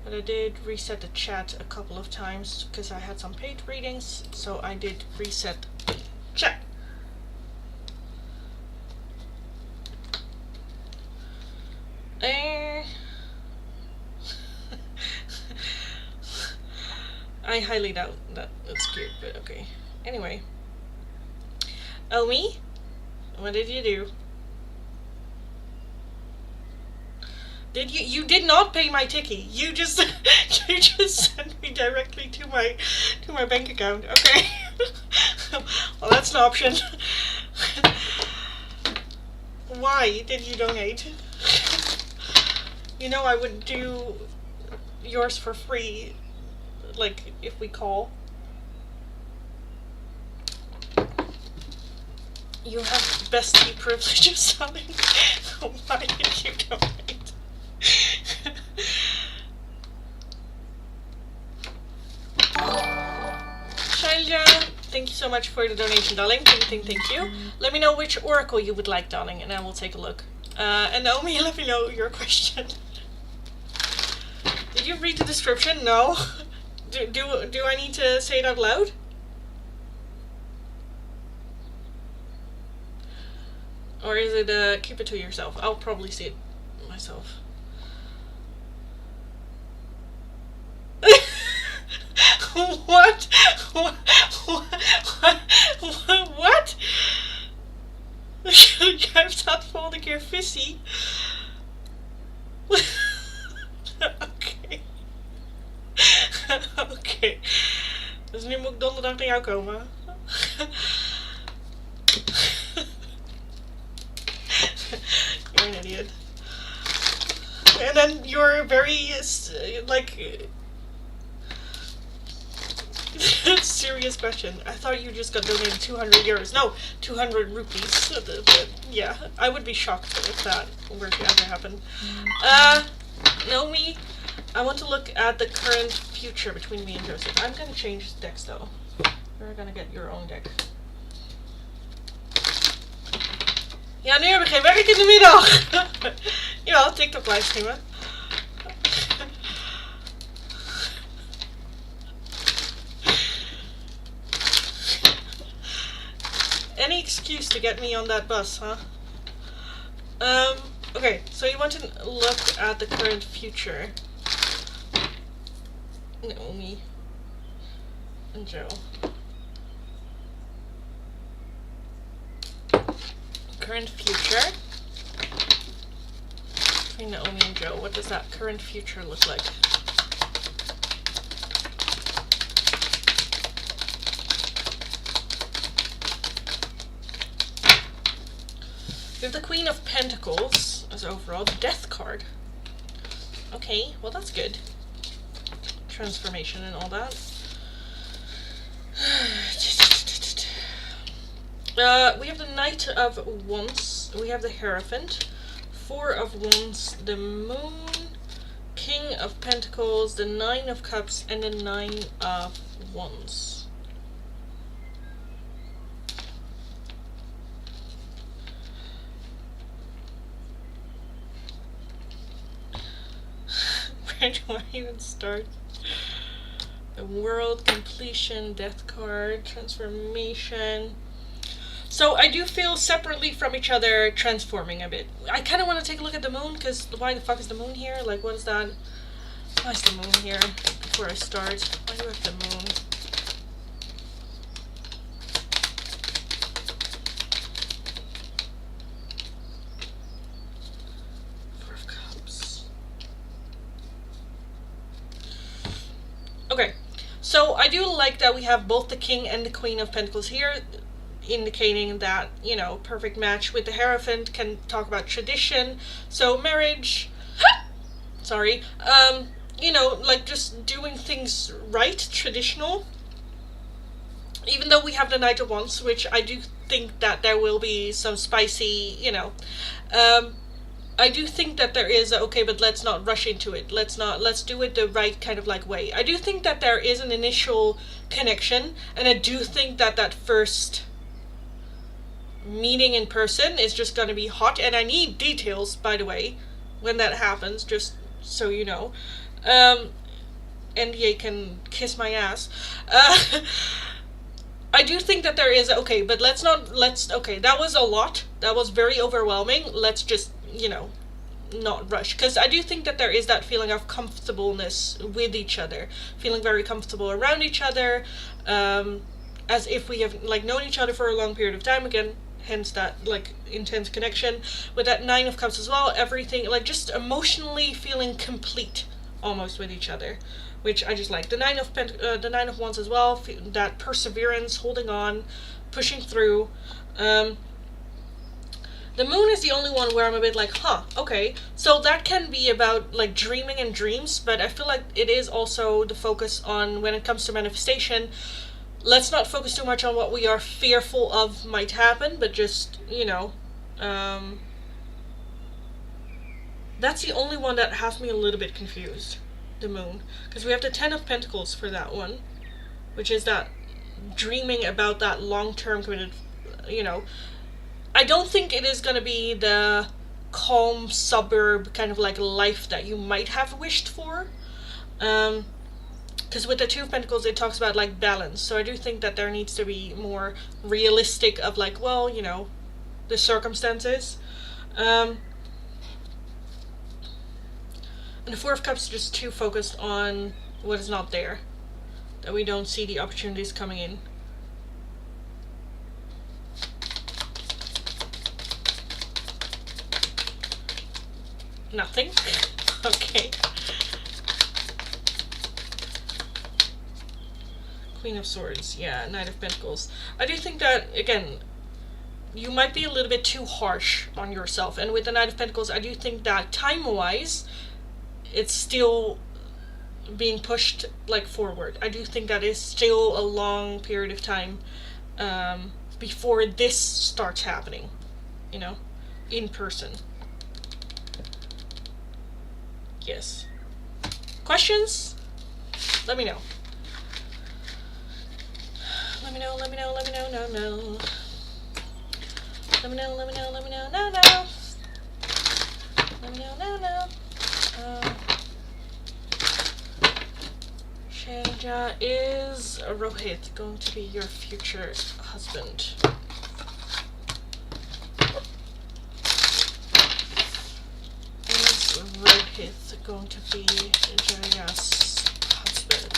But I did reset the chat a couple of times because I had some paid readings, so I did reset the chat. I highly doubt that it's cute, but okay. Anyway. Omi, what did you do? You did not pay my ticky. You just you just sent me directly to my bank account. Okay. Well, that's an option. Why did you donate? You know I would do yours for free, like if we call. You have bestie privileges, something. Why did you donate? Shailja, thank you so much for the donation, darling. Thank you. Let me know which oracle you would like, darling, and I will take a look. And Naomi, let me know your question. Did you read the description? No. Do I need to say it out loud? Or is it keep it to yourself? I'll probably see it myself. What? What? What? Jij staat volgende keer visie. Oké. Oké. Dus nu moet ik donderdag naar jou komen. You're an idiot. And then you're very, like... Serious question. I thought you just got donated 200 euros. No, 200 rupees. Yeah, I would be shocked if that were to ever happen. Naomi, I want to look at the current future between me and Joseph. I'm gonna change decks though. You're gonna get your own deck. Ja, nu heb ik geen werk in de middag. Jawel, TikTok livestreamen. Any excuse to get me on that bus, huh? Okay, so you want to look at the current future. Naomi and Joe. Current future between Naomi and Joe. What does that current future look like? We have the Queen of Pentacles as overall the Death card. Okay, well that's good. Transformation and all that. We have the Knight of Wands. We have the Hierophant. Four of Wands. The Moon. King of Pentacles. The Nine of Cups. And the Nine of Wands. Where do I even start? The World, Completion, Death card, Transformation. So I do feel separately from each other transforming a bit. I kind of want to take a look at the Moon, because why the fuck is the Moon here? Like, what is that? Why is the Moon here? Before I start, why do I have the Moon? Four of Cups. Okay, so I do like that we have both the King and the Queen of Pentacles here, indicating that, you know, perfect match. With the Hierophant can talk about tradition, so marriage, sorry, you know, like just doing things right, traditional. Even though we have the Knight of Wands, which I do think that there will be some spicy, you know, I do think that there is okay, but let's not rush into it. Let's do it the right kind of like way. I do think that there is an initial connection, and I do think that that first meeting in person is just gonna be hot, and I need details, by the way, when that happens, just so you know. NDA can kiss my ass. I do think that there is okay, but okay, that was a lot. That was very overwhelming. Let's just, you know, not rush, because I do think that there is that feeling of comfortableness with each other, feeling very comfortable around each other, as if we have like known each other for a long period of time again, hence that like intense connection. With that Nine of Cups as well, everything like just emotionally feeling complete almost with each other, which I just like. The Nine of Wands as well, that perseverance, holding on, pushing through. The Moon is the only one where I'm a bit like, huh, okay. So that can be about like dreaming and dreams, but I feel like it is also the focus on, when it comes to manifestation, let's not focus too much on what we are fearful of might happen, but just, you know, that's the only one that has me a little bit confused, the Moon. Because we have the Ten of Pentacles for that one, which is that dreaming about that long-term committed, you know. I don't think it is going to be the calm suburb kind of like life that you might have wished for. Because with the Two of Pentacles, it talks about like balance. So I do think that there needs to be more realistic of like, well, you know, the circumstances. And the Four of Cups is just too focused on what is not there, that we don't see the opportunities coming in. Nothing. Okay. Queen of Swords, yeah, Knight of Pentacles. I do think that, again, you might be a little bit too harsh on yourself. And with the Knight of Pentacles, I do think that time-wise, it's still being pushed, like, forward. I do think that is still a long period of time before this starts happening, you know, in person. Yes. Questions? Let me know. Let me know, let me know, let me know, no, no. Let me know, let me know, let me know, no, no. Let me know, no, no. Shanja, is Rohit going to be your future husband? Is Rohit going to be Jaya's husband?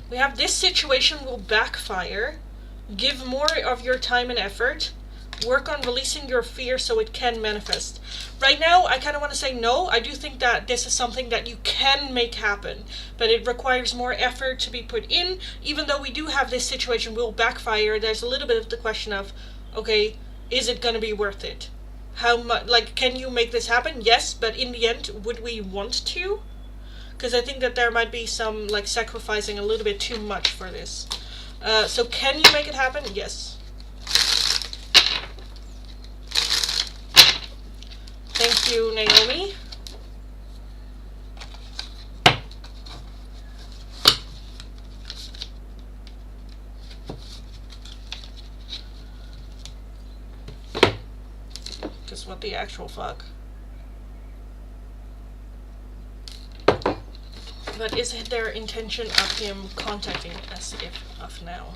We have this situation will backfire. Give more of your time and effort. Work on releasing your fear so it can manifest. Right now, I kind of want to say no. I do think that this is something that you can make happen, but it requires more effort to be put in. Even though we do have this situation will backfire, there's a little bit of the question of, okay, is it going to be worth it? How much, like, can you make this happen? Yes, but in the end, would we want to? Because I think that there might be some, like, sacrificing a little bit too much for this. So can you make it happen? Yes. Thank you, Naomi. Just what the actual fuck. But is it their intention of him contacting us if of now?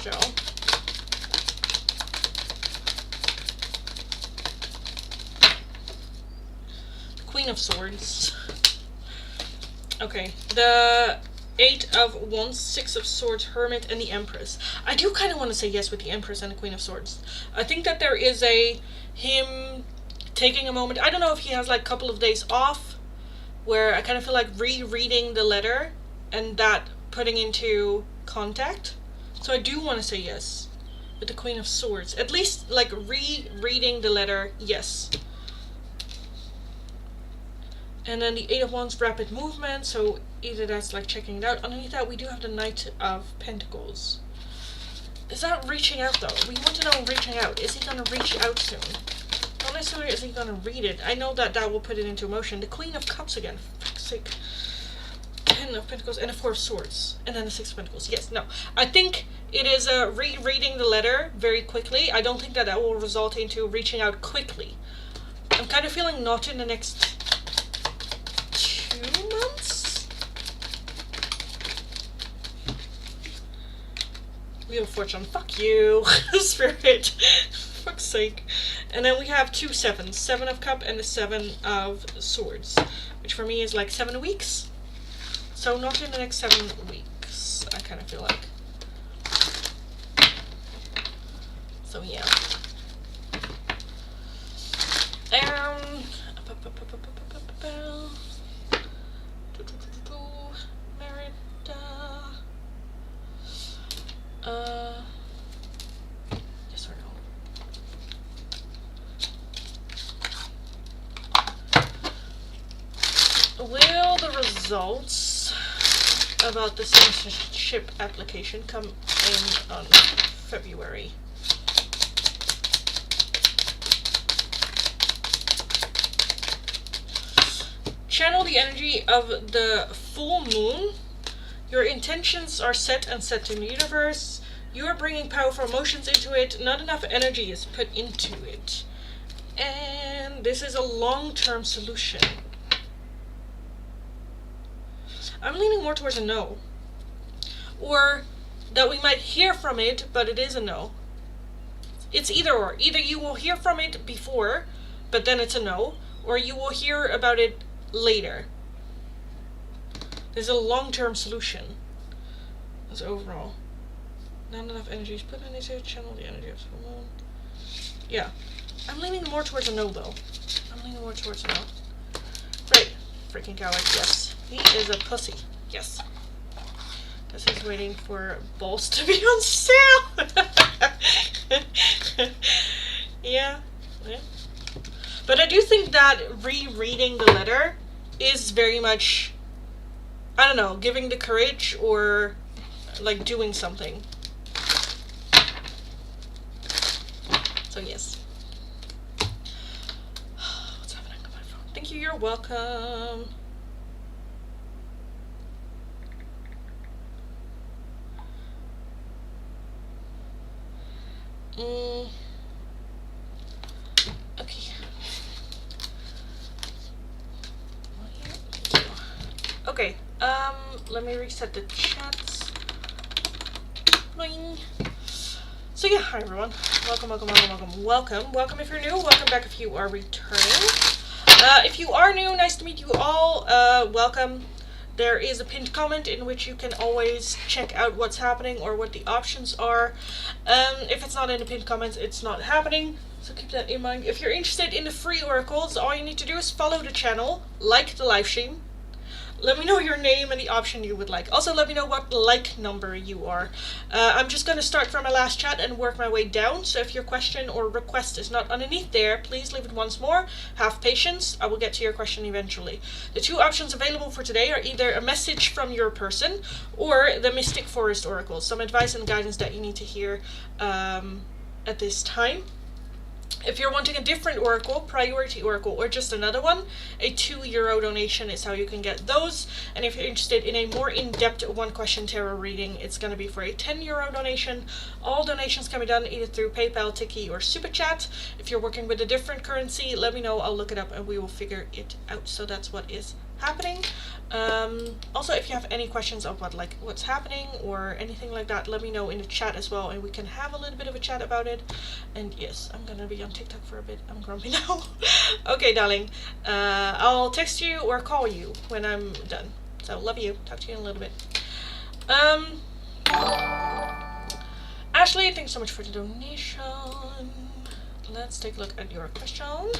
Joe? Queen of Swords. Okay, the Eight of Wands, Six of Swords, Hermit, and the Empress. I do kind of want to say yes with the Empress and the Queen of Swords. I think that there is him taking a moment. I don't know if he has like a couple of days off, where I kind of feel like rereading the letter and that putting into contact. So I do want to say yes with the Queen of Swords. At least like rereading the letter, yes. And then the Eight of Wands, rapid movement, so either that's like checking it out. Underneath that, we do have the Knight of Pentacles. Is that reaching out though? We want to know reaching out. Is he going to reach out soon? Not necessarily is he going to read it. I know that that will put it into motion. The Queen of Cups again, for fuck's sake. Ten of Pentacles and the Four of Swords. And then the Six of Pentacles. Yes, no. I think it is rereading the letter very quickly. I don't think that that will result into reaching out quickly. I'm kind of feeling not in the next 2 months? Wheel of Fortune, fuck you, Spirit, fuck's sake. And then we have 2 sevens, Seven of Cup and the Seven of Swords, which for me is like 7 weeks. So not in the next 7 weeks, I kind of feel like. So yeah. Yes or no? Will the results about the citizenship application come in on February? Channel the energy of the full moon. Your intentions are set and set in the universe. You are bringing powerful emotions into it. Not enough energy is put into it. And this is a long-term solution. I'm leaning more towards a no. Or that we might hear from it, but it is a no. It's either or. Either you will hear from it before, but then it's a no, or you will hear about it later. There's a long-term solution. That's overall. Not enough energy is put into channel the energy of the moon. Yeah. I'm leaning more towards a no, though. I'm leaning more towards a no. Right. Freaking coward, yes. He is a pussy. Yes. Because he's waiting for balls to be on sale. Yeah. But I do think that rereading the letter is very much, I don't know, giving the courage or like doing something. So yes. What's happening on my phone? Thank you, you're welcome. Okay. Okay, let me reset the chats. Boing. So yeah, hi everyone. Welcome if you're new, welcome back if you are returning. If you are new, nice to meet you all. Welcome. There is a pinned comment in which you can always check out what's happening or what the options are. If it's not in the pinned comments, it's not happening. So keep that in mind. If you're interested in the free oracles, all you need to do is follow the channel, like the live stream. Let me know your name and the option you would like. Also, let me know what like number you are. I'm just going to start from my last chat and work my way down. So if your question or request is not underneath there, please leave it once more. Have patience. I will get to your question eventually. The two options available for today are either a message from your person or the Mystic Forest Oracle. Some advice and guidance that you need to hear at this time. If you're wanting a different oracle, priority oracle, or just another one, a €2 donation is how you can get those. And if you're interested in a more in-depth one-question tarot reading, it's going to be for a €10 donation. All donations can be done either through PayPal, Tiki, or Super Chat. If you're working with a different currency, let me know. I'll look it up and we will figure it out. So that's what is happening. Also, if you have any questions of what's happening or anything like that, let me know in the chat as well, and we can have a little bit of a chat about it. And yes, I'm gonna be on TikTok for a bit. I'm grumpy now. Okay, darling. I'll text you or call you when I'm done. So love you. Talk to you in a little bit. Ashley, thanks so much for the donation. Let's take a look at your question.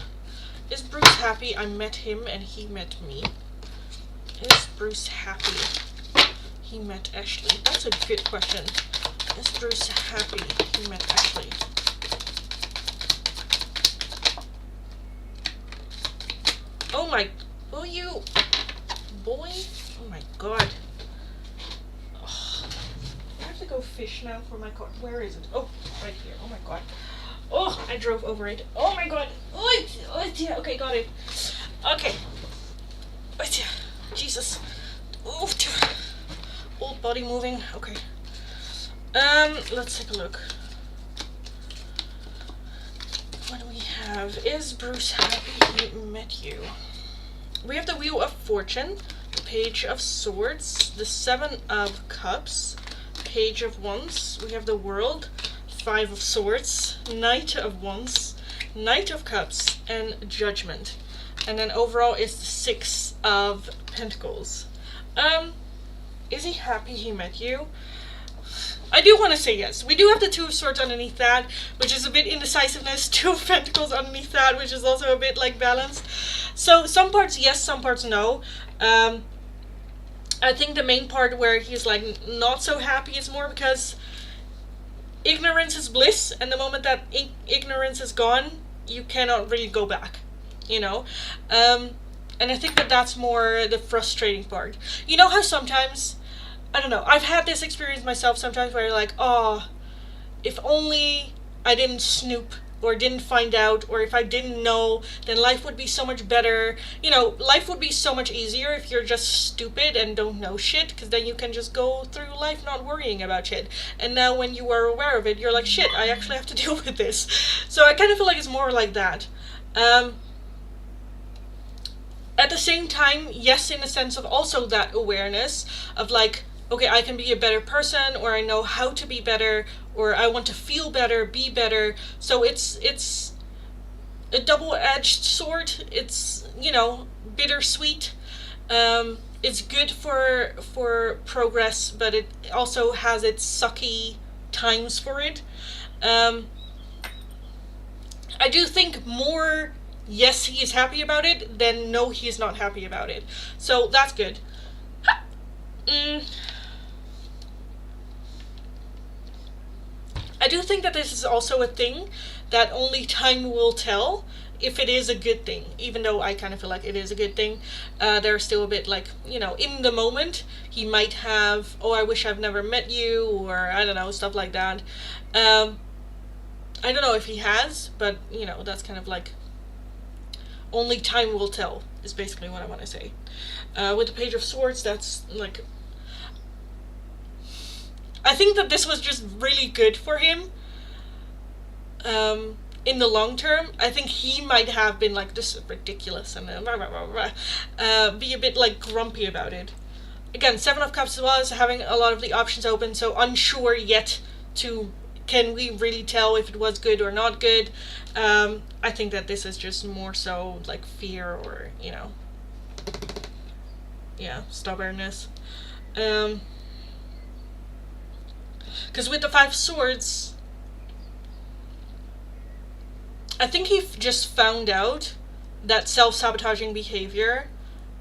Is Bruce happy I met him and he met me? Is Bruce happy he met Ashley? That's a good question. Is Bruce happy he met Ashley? Oh my, will you, boy? Oh my god. Oh, I have to go fish now for my car. Where is it? Oh, right here. Oh my god. Oh, I drove over it. Oh my god. Oh, yeah. Okay, got it. Okay. Oh, yeah. Jesus. Oh, old body moving. Okay. Let's take a look. What do we have? Is Bruce happy he met you? We have the Wheel of Fortune, the Page of Swords, the Seven of Cups, Page of Wands. We have the World, Five of Swords, Knight of Wands, Knight of Cups, and Judgment. And then overall is the Six of Pentacles. Is he happy he met you? I do want to say yes. We do have the Two of Swords underneath that, which is a bit indecisiveness. Two of Pentacles underneath that, which is also a bit like balanced. So some parts yes, some parts no. I think the main part where he's like not so happy is more because ignorance is bliss, and the moment that ignorance is gone, you cannot really go back, you know? And I think that that's more the frustrating part. You know how sometimes, I don't know, I've had this experience myself sometimes where you're like, oh, if only I didn't snoop or didn't find out, or if I didn't know, then life would be so much better. You know, life would be so much easier if you're just stupid and don't know shit, because then you can just go through life not worrying about shit. And now when you are aware of it, you're like, shit, I actually have to deal with this. So I kind of feel like it's more like that. At the same time, yes, in the sense of also that awareness of like, okay, I can be a better person, or I know how to be better, or I want to feel better, be better. So it's a double-edged sword. It's, you know, bittersweet. It's good for progress, but it also has its sucky times for it. I do think more yes, he is happy about it than no, he is not happy about it. So that's good. I do think that this is also a thing that only time will tell if it is a good thing, even though I kind of feel like it is a good thing. They're still a bit like, you know, in the moment, he might have, oh, I wish I've never met you, or I don't know, stuff like that. I don't know if he has, but, you know, that's kind of like, only time will tell, is basically what I want to say. With the Page of Swords, that's like, I think that this was just really good for him. In the long term, I think he might have been like, this is ridiculous, and be a bit like grumpy about it. Again, Seven of Cups as well as having a lot of the options open, so unsure yet to, can we really tell if it was good or not good. I think that this is just more so like fear, or, you know, yeah, stubbornness. Because with the Five Swords, I think he just found out that self-sabotaging behavior,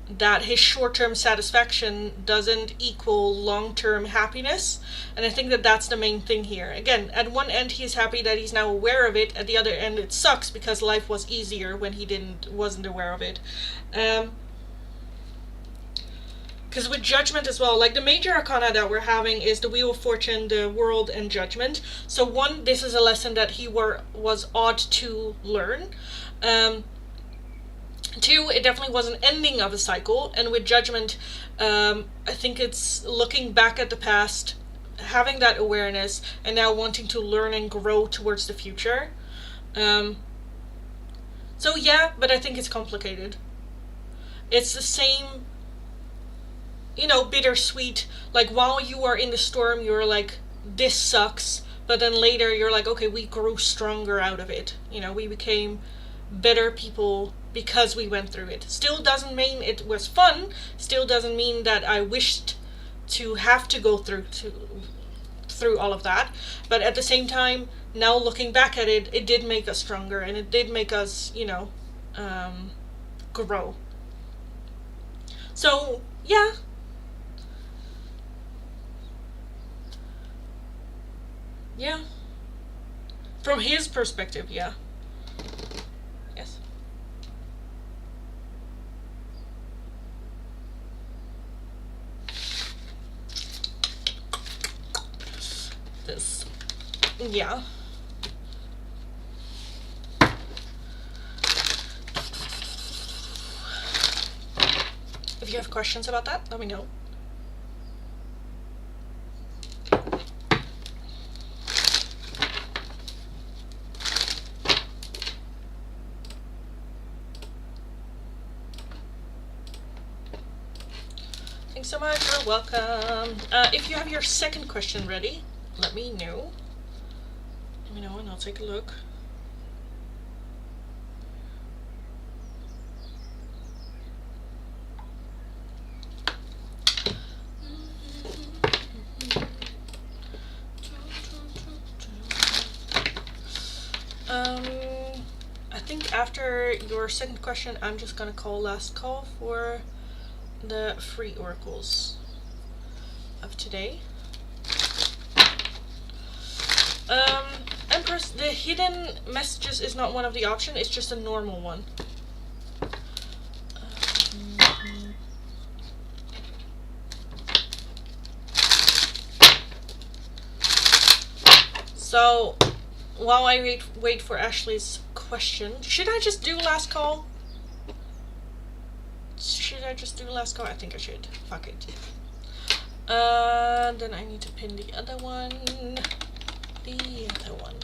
that his short-term satisfaction doesn't equal long-term happiness, and I think that that's the main thing here. Again, at one end he's happy that he's now aware of it, at the other end it sucks because life was easier when he wasn't aware of it. Because with Judgment as well, like the major arcana that we're having is the Wheel of Fortune, the World, and Judgment. So one, this is a lesson that he was odd to learn. Two, it definitely was an ending of a cycle. And with Judgment, I think it's looking back at the past, having that awareness, and now wanting to learn and grow towards the future. So yeah, but I think it's complicated. It's the same, you know, bittersweet, like while you are in the storm you're like, this sucks, but then later you're like, okay, we grew stronger out of it, you know, we became better people because we went through it. Still doesn't mean it was fun, still doesn't mean that I wished to have to go through all of that, but at the same time, now looking back at it, it did make us stronger, and it did make us, you know, grow. So yeah, yeah, from his perspective, yeah. Yes. This, yeah. If you have questions about that, let me know. Thanks so much, you're welcome. If you have your second question ready, let me know. Let me know and I'll take a look. I think after your second question, I'm just gonna call last call for the free oracles of today. Empress, the hidden messages is not one of the options, it's just a normal one. So, while I wait for Ashley's question, should I just do last call? Should I just do last call? I think I should. Fuck it. Then I need to pin the other one. The other one.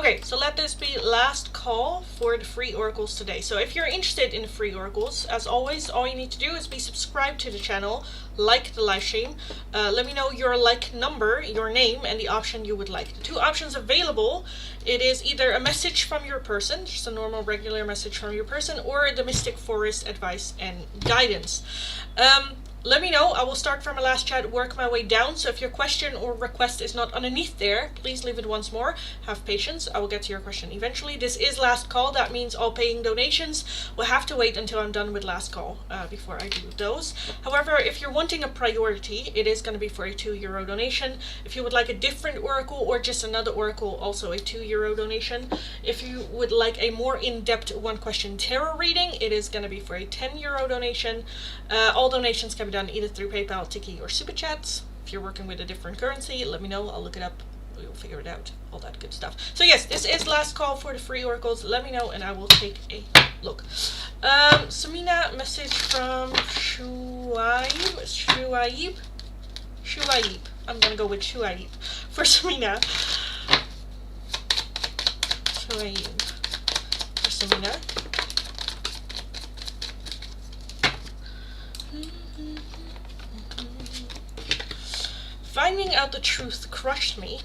Okay, so let this be last call for the free oracles today. So if you're interested in the free oracles, as always, all you need to do is be subscribed to the channel, like the live stream, let me know your like number, your name, and the option you would like. The two options available, it is either a message from your person, just a normal regular message from your person, or the Mystic Forest advice and guidance. Let me know. I will start from a last chat, work my way down. So if your question or request is not underneath there, please leave it once more. Have patience. I will get to your question eventually. This is last call. That means all paying donations will have to wait until I'm done with last call before I do those. However, if you're wanting a priority, it is going to be for a €2 donation. If you would like a different oracle or just another oracle, also a €2 donation. If you would like a more in-depth one-question tarot reading, it is going to be for a €10 donation. All donations can be done either through PayPal, Tiki, or Super Chats. If you're working with a different currency, let me know. I'll look it up. We'll figure it out. All that good stuff. So yes, this is last call for the free oracles. Let me know and I will take a look. Samina, message from Shuaib. I'm gonna go with Shuaib for Samina. Shuaib for Samina. Finding out the truth crushed me.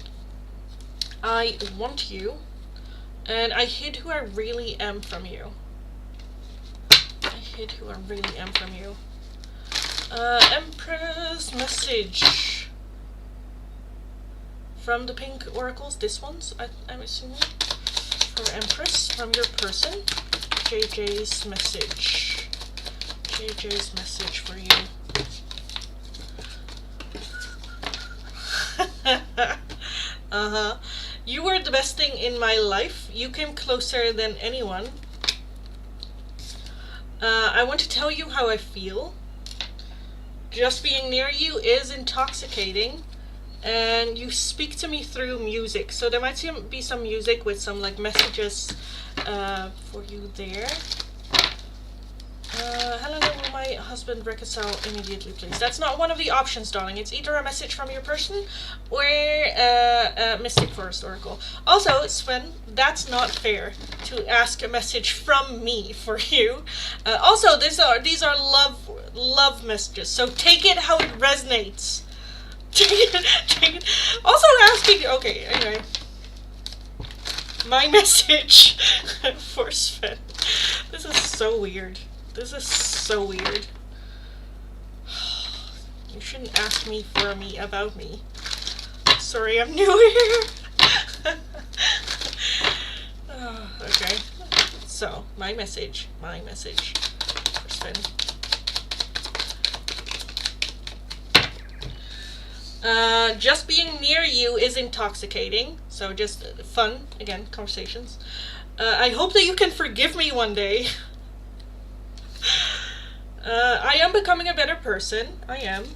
I want you, and I hid who I really am from you. Empress message from the pink oracles. This one's, I'm assuming, for Empress from your person. JJ's message. JJ's message for you. You were the best thing in my life. You came closer than anyone. I want to tell you how I feel. Just being near you is intoxicating, and you speak to me through music. So there might be some music with some like messages for you there. Helena, will my husband reconcile immediately, please? That's not one of the options, darling. It's either a message from your person or a Mystic Forest Oracle. Also, Sven, that's not fair to ask a message from me for you. Also, these are love messages, so take it how it resonates. Take it. Also asking. Okay, anyway. My message for Sven. This is so weird. You shouldn't ask me for me about me. Sorry, I'm new here. Okay. So, my message for Sven. Just being near you is intoxicating. So just fun, again, conversations. I hope that you can forgive me one day. I am becoming a better person. I am.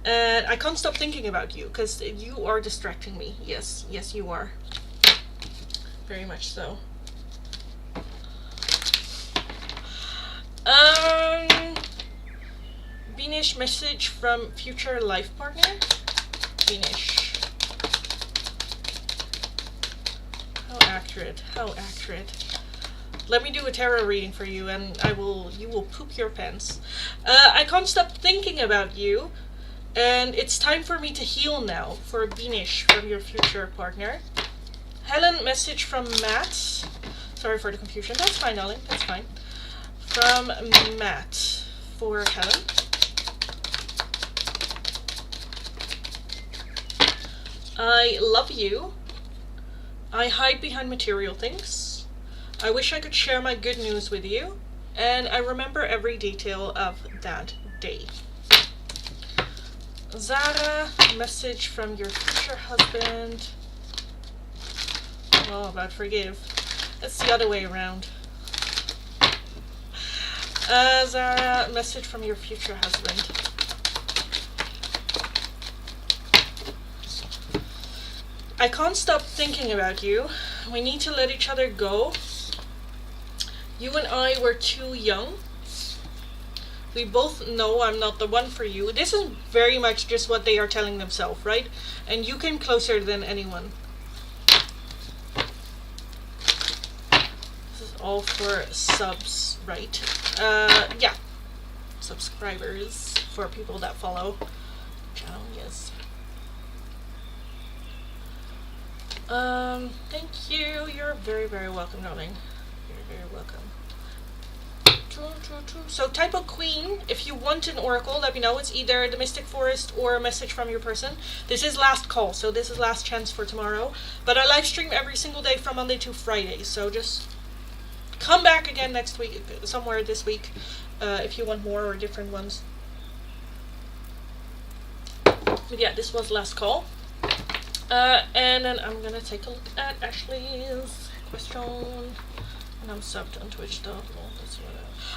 And I can't stop thinking about you, because you are distracting me. Yes, you are. Very much so. Beanish message from future life partner. Beanish. How accurate. Let me do a tarot reading for you, and you will poop your pants. I can't stop thinking about you, and it's time for me to heal now. For Beanish from your future partner. Helen, message from Matt. Sorry for the confusion. That's fine, darling. That's fine. From Matt for Helen. I love you. I hide behind material things. I wish I could share my good news with you, and I remember every detail of that day. Zara, message from your future husband. Oh, about forgive. It's the other way around. Zara, message from your future husband. I can't stop thinking about you. We need to let each other go. You and I were too young. We both know I'm not the one for you. This is very much just what they are telling themselves, right? And you came closer than anyone. This is all for subs, right? Yeah. Subscribers for people that follow the channel, yes. Thank you. You're very, very welcome, darling. You're very welcome. So Typo Queen, if you want an oracle, let me know. It's either the Mystic Forest or a message from your person. This is last call, so this is last chance for tomorrow. But I live stream every single day from Monday to Friday, so just come back again next week, somewhere this week, if you want more or different ones. But yeah, this was last call. And then I'm gonna take a look at Ashley's question. And I'm subbed on Twitch though.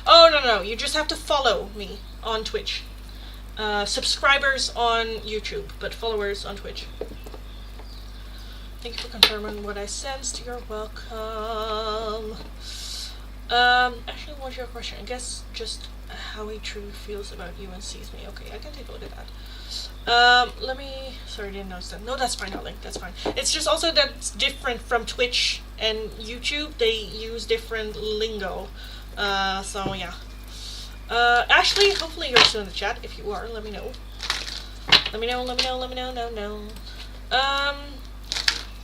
Oh, no, you just have to follow me on Twitch. Subscribers on YouTube, but followers on Twitch. Thank you for confirming what I sensed. You're welcome. Actually, what's your question? I guess just how he truly feels about you and sees me. Okay, I can take a look at that. Let me... Sorry, I didn't notice that. No, that's fine, darling. That's fine. It's just also that it's different from Twitch and YouTube. They use different lingo. So yeah. Ashley, hopefully you're still in the chat. If you are, let me know. Let me know.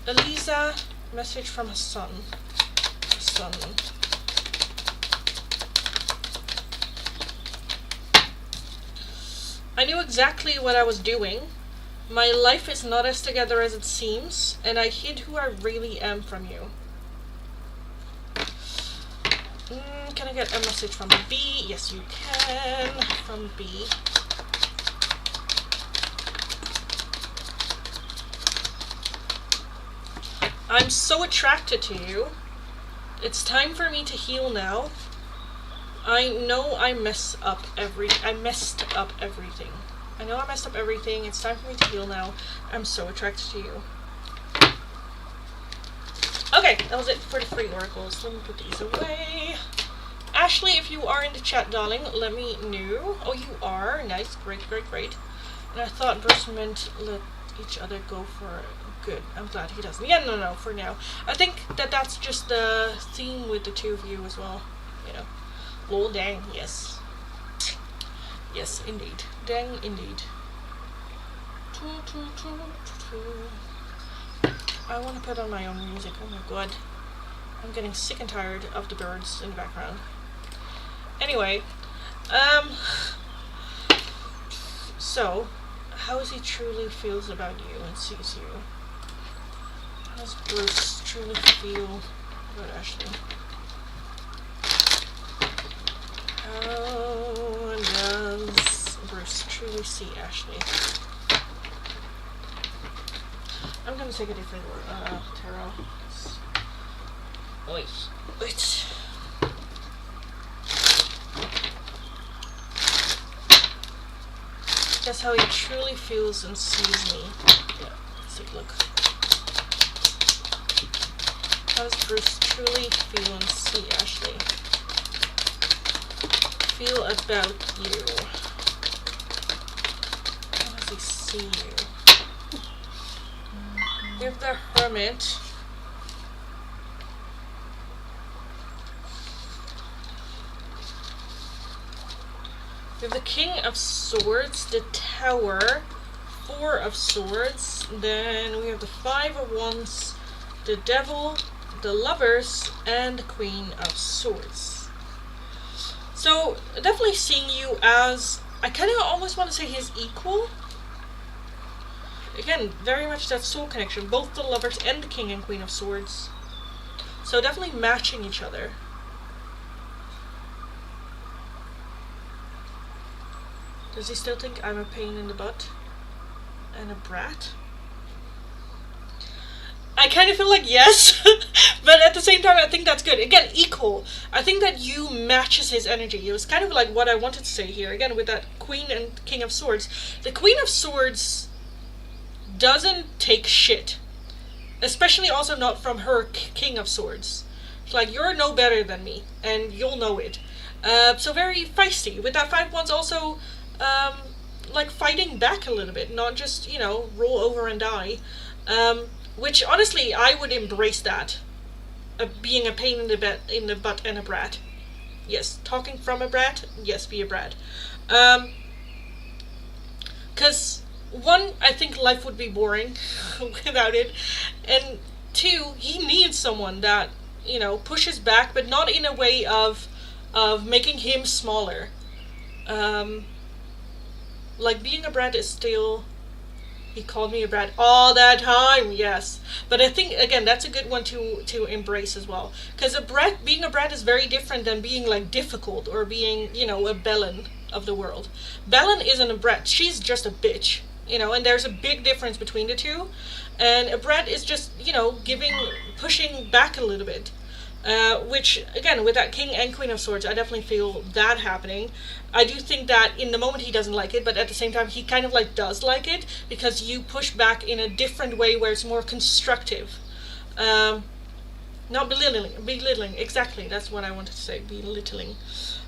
Eliza, message from Hassan. I knew exactly what I was doing. My life is not as together as it seems, and I hid who I really am from you. Can I get a message from B? Yes, you can. From B. I'm so attracted to you. It's time for me to heal now. I know I messed up everything. I know I messed up everything. It's time for me to heal now. I'm so attracted to you. Okay, that was it for the free oracles. Let me put these away. Ashley, if you are in the chat, darling, let me know. Oh, you are. Nice. Great. And I thought Bruce meant let each other go for good. I'm glad he doesn't. Yeah, no, for now. I think that's just the theme with the two of you as well. You know. Lol, dang, yes. Yes, indeed. Dang, indeed. I want to put on my own music. Oh my god. I'm getting sick and tired of the birds in the background. Anyway, so, how he truly feels about you and sees you? How does Bruce truly feel about Ashley? How does Bruce truly see Ashley? I'm gonna take a different tarot. Wait. That's how he truly feels and sees me. Yeah, let's take a look. How does Bruce truly feel and see Ashley? Feel about you? How does he see you? We have the Hermit. We have the King of Swords, the Tower, Four of Swords, then we have the Five of Wands, the Devil, the Lovers, and the Queen of Swords. So, definitely seeing you as, I kind of almost want to say his equal. Again, very much that soul connection, both the Lovers and the King and Queen of Swords. So definitely matching each other. Does he still think I'm a pain in the butt? And a brat? I kind of feel like yes, but at the same time I think that's good. Again, equal. I think that you matches his energy. It was kind of like what I wanted to say here. Again, with that Queen and King of Swords. The Queen of Swords doesn't take shit. Especially also not from her King of Swords. It's like, you're no better than me, and you'll know it. So very feisty. With that Five Wands also, like fighting back a little bit, not just, you know, roll over and die. Which honestly, I would embrace that. being a pain in the butt and a brat. Yes, talking from a brat. Yes, be a brat. Because one, I think life would be boring without it, and two, he needs someone that pushes back, but not in a way of making him smaller. Like being a brat is still. He called me a brat all that time, yes. But I think again that's a good one to embrace as well, because being a brat is very different than being like difficult or being a Belen of the world. Belen isn't a brat; she's just a bitch, And there's a big difference between the two, and a brat is just pushing back a little bit. Which, again, with that King and Queen of Swords, I definitely feel that happening. I do think that in the moment he doesn't like it, but at the same time he kind of does like it, because you push back in a different way where it's more constructive. Not belittling, exactly, that's what I wanted to say, belittling.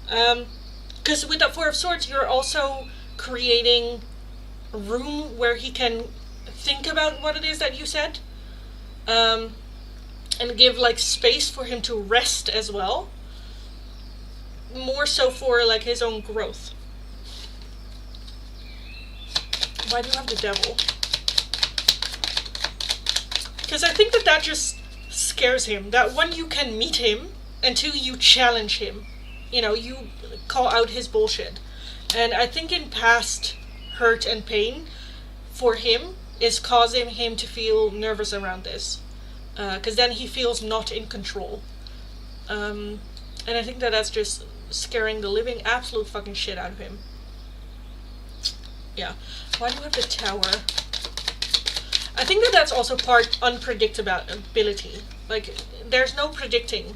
Because with that Four of Swords, you're also creating room where he can think about what it is that you said. And give space for him to rest as well, more so for his own growth. Why do you have the Devil? Because I think that just scares him, that one, you can meet him, and two, you challenge him, you call out his bullshit. And I think in past hurt and pain for him is causing him to feel nervous around this. Because then he feels not in control. And I think that's just scaring the living absolute fucking shit out of him. Yeah. Why do you have the Tower? I think that's also part unpredictability. There's no predicting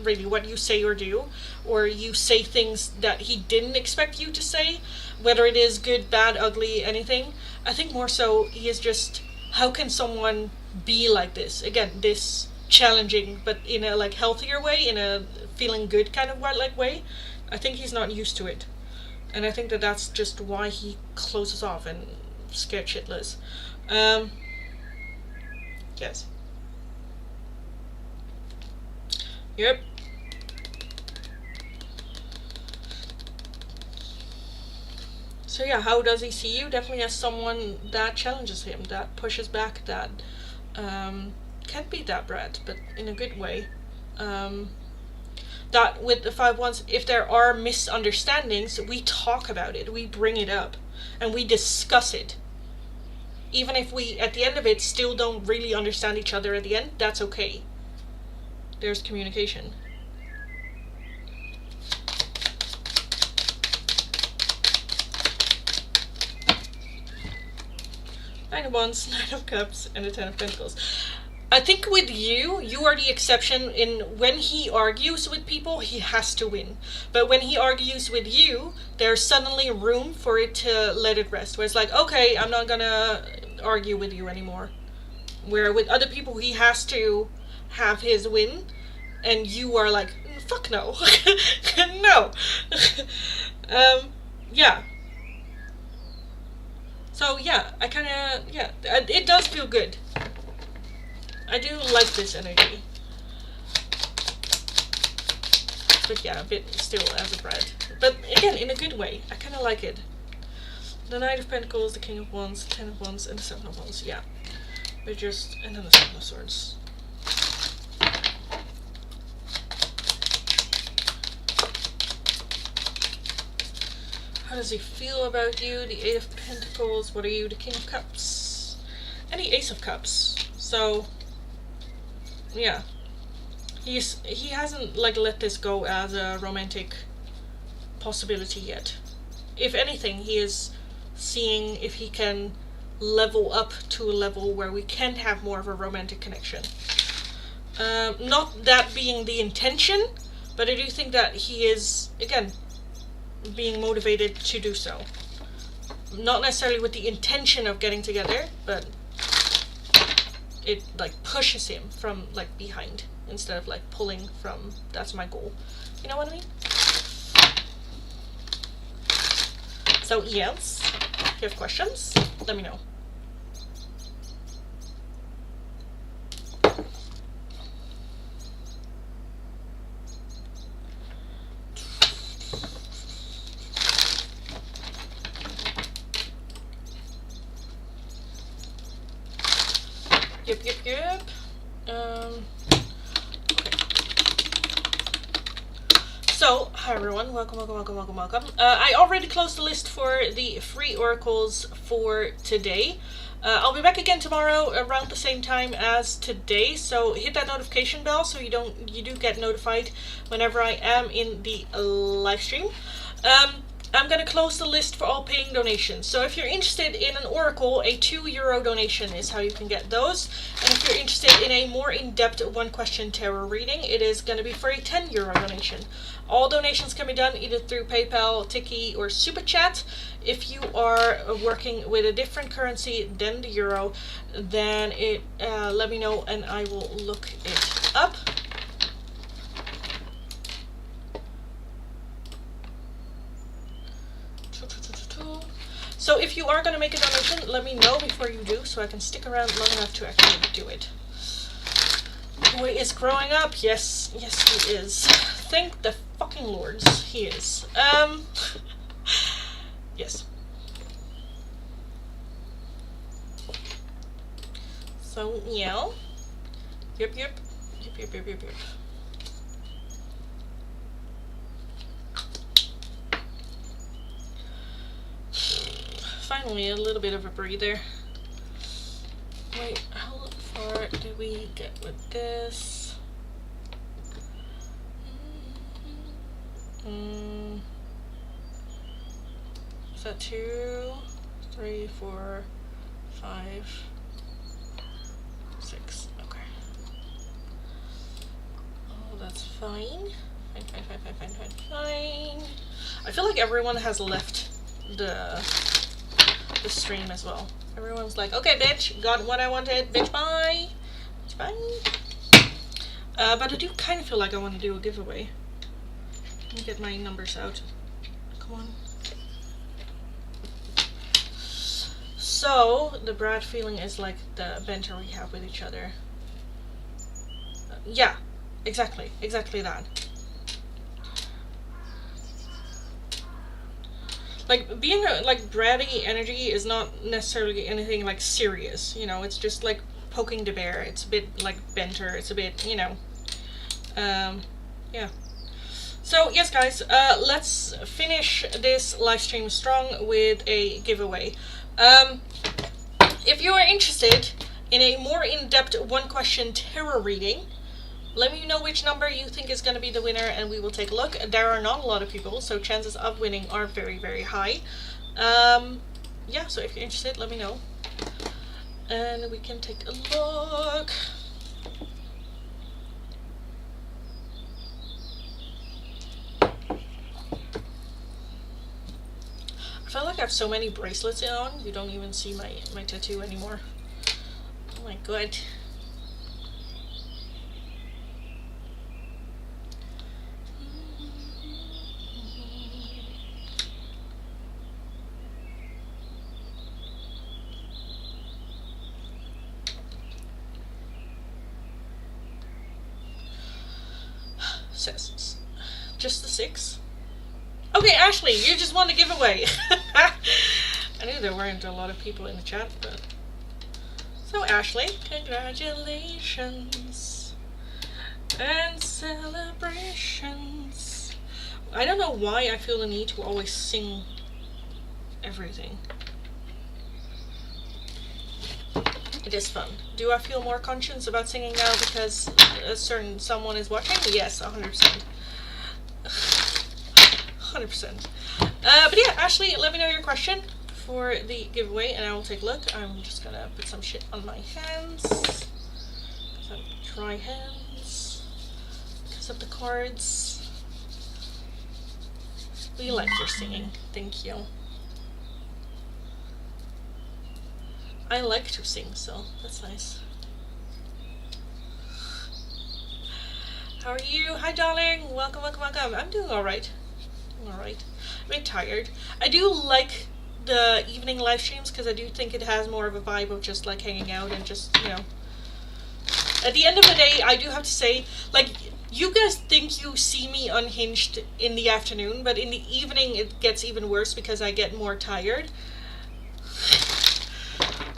really what you say or do, or you say things that he didn't expect you to say, whether it is good, bad, ugly, anything. I think more so he is just, how can someone be like this? Again, this challenging, but in a healthier way, in a feeling good kind of way. I think he's not used to it, and I think that's just why he closes off and scared shitless. Yes. Yep. So yeah, how does he see you? Definitely as someone that challenges him, that pushes back, that can't be that brat, but in a good way. That with the 5 Wands, if there are misunderstandings, we talk about it, we bring it up, and we discuss it. Even if we, at the end of it, still don't really understand each other at the end, that's okay. There's communication. Nine of Wands, Nine of Cups, and the Ten of Pentacles. I think with you are the exception in when he argues with people, he has to win. But when he argues with you, there's suddenly room for it to let it rest. Where it's okay, I'm not gonna argue with you anymore. Where with other people, he has to have his win, and you are fuck no. No. Yeah. So yeah, I kinda, yeah, it does feel good. I do like this energy. But yeah, a bit still as a brat. But again, in a good way. I kinda like it. The Knight of Pentacles, the King of Wands, the Ten of Wands, and the Seven of Wands, yeah. But just, and then the Seven of Swords. How does he feel about you? The Eight of Pentacles, what are you? The King of Cups. And the Ace of Cups. So, yeah. He hasn't let this go as a romantic possibility yet. If anything, he is seeing if he can level up to a level where we can have more of a romantic connection. Not that being the intention, but I do think that he is, again, being motivated to do so. Not necessarily with the intention of getting together, but it pushes him from behind instead of pulling from, that's my goal. You know what I mean? So yes, if you have questions, let me know. So, hi everyone, welcome. I already closed the list for the free oracles for today. I'll be back again tomorrow around the same time as today, so hit that notification bell so you do get notified whenever I am in the live stream. I'm going to close the list for all paying donations. So if you're interested in an oracle, a €2 donation is how you can get those. And if you're interested in a more in-depth one-question tarot reading, it is going to be for a €10 donation. All donations can be done either through PayPal, Tiki, or Super Chat. If you are working with a different currency than the euro, then let me know and I will look it up. So if you are going to make a donation, let me know before you do, so I can stick around long enough to actually do it. Boy is growing up. Yes, he is. Thank the fucking lords, he is. Yes. So, yeah. Yep. Finally, a little bit of a breather. Wait, how far did we get with this? Is that 2, 3, 4, 5, 6? Okay. Oh, that's fine. Fine. I feel like everyone has left the stream as well. Everyone's like, okay, bitch, got what I wanted, bitch, bye. Bitch, bye. But I do kind of feel like I want to do a giveaway. Let me get my numbers out. Come on. So, the Brad feeling is like the banter we have with each other. Yeah, exactly that. Like, being like bratty energy is not necessarily anything like serious, you know, it's just like poking the bear. It's a bit like banter, it's a bit, you know, yeah. So, yes guys, let's finish this live stream strong with a giveaway. If you are interested in a more in-depth one-question tarot reading, let me know which number you think is going to be the winner and we will take a look. There are not a lot of people, so chances of winning are very, very high. Yeah, so if you're interested, let me know. And we can take a look. I feel like I have so many bracelets on, you don't even see my tattoo anymore. Oh my god. Says just the 6. Okay, Ashley, you just won the giveaway. I knew there weren't a lot of people in the chat, but so Ashley, congratulations and celebrations. I don't know why I feel the need to always sing everything. It is fun. Do I feel more conscious about singing now because someone is watching? Yes, 100%. 100%. But yeah, Ashley, let me know your question for the giveaway and I will take a look. I'm just gonna put some shit on my hands. Some dry hands. Because of the cards. We like your singing. Thank you. I like to sing, so that's nice. How are you? Hi, darling. Welcome. I'm doing alright. Alright. I'm a bit tired. I do like the evening live streams because I do think it has more of a vibe of just like hanging out and just, you know. At the end of the day, I do have to say, like, you guys think you see me unhinged in the afternoon, but in the evening it gets even worse because I get more tired.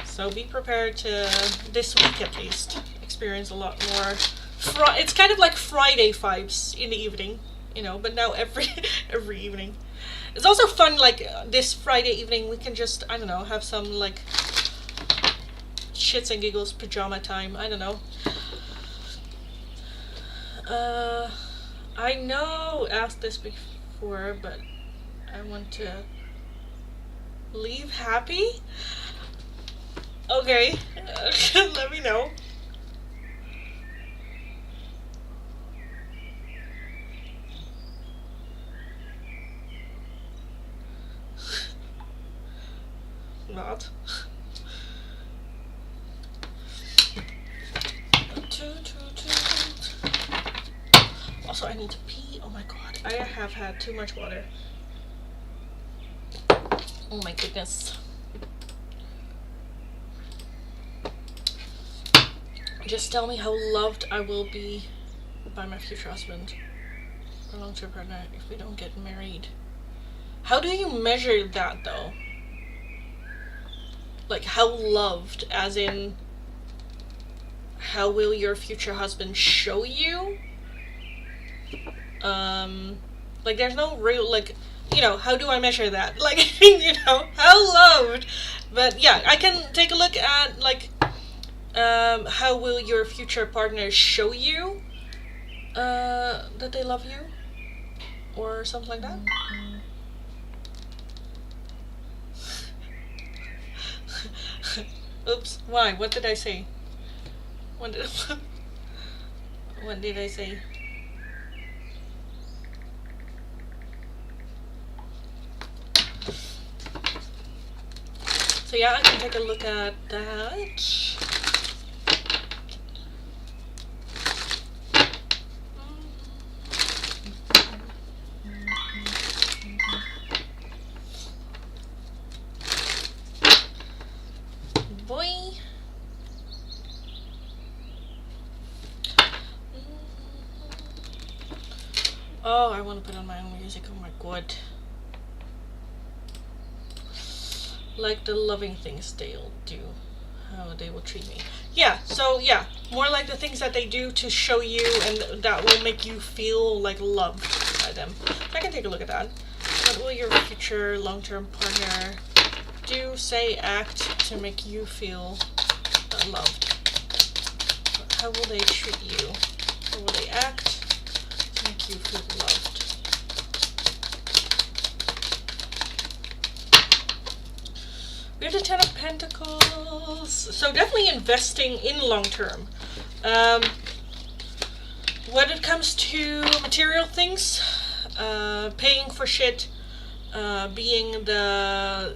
So be prepared to, this week at least, experience a lot more. It's kind of like Friday vibes in the evening. you know. But now every every evening, it's also fun. Like this Friday evening, we can just, I don't know, have some like shits and giggles pajama time. I don't know. I know asked this before, but I want to leave happy. Okay, let me know. Not. Also, I need to pee. Oh my god, I have had too much water. Oh my goodness. Just tell me how loved I will be by my future husband or long-term partner if we don't get married. How do you measure that though? Like how loved, as in how will your future husband show you? Like there's no real, like, you know, how do I measure that? Like, you know, how loved. But yeah, I can take a look at like how will your future partner show you that they love you or something like that. Oops, why? What did I say? What did I say? So yeah, I can take a look at that. Boy. Oh, I want to put on my own music. Oh my god. Like the loving things they'll do, how they will treat me. Yeah, so yeah, more like the things that they do to show you and that will make you feel like loved by them. I can take a look at that. What will your future long-term partner do, say, act to make you feel loved? How will they treat you? How will they act to make you feel loved? We have the Ten of Pentacles. So definitely investing in long term. When it comes to material things, paying for shit, being the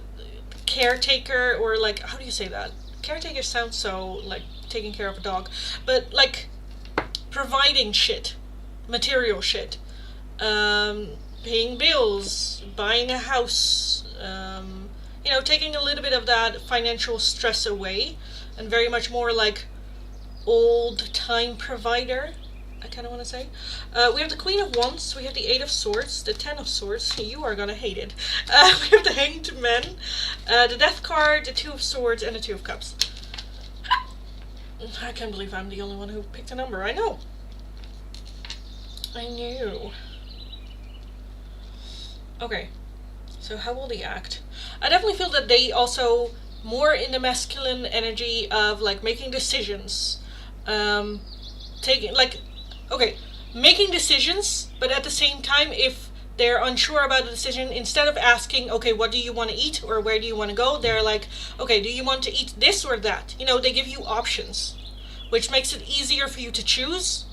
caretaker, or like, how do you say that? Caretaker sounds so like taking care of a dog, but like providing shit, material shit, paying bills, buying a house, you know, taking a little bit of that financial stress away, and very much more like old time provider, I kind of want to say. We have the Queen of Wands, we have the Eight of Swords, the Ten of Swords, you are gonna hate it. We have the Hanged Man, the Death card, the Two of Swords, and the Two of Cups. I can't believe I'm the only one who picked a number, I know. I knew. Okay, so how will they act? I definitely feel that they also more in the masculine energy of like making decisions, taking like, okay, making decisions, but at the same time, if they're unsure about the decision, instead of asking, okay, what do you want to eat or where do you want to go, they're like, okay, do you want to eat this or that? You know, they give you options, which makes it easier for you to choose.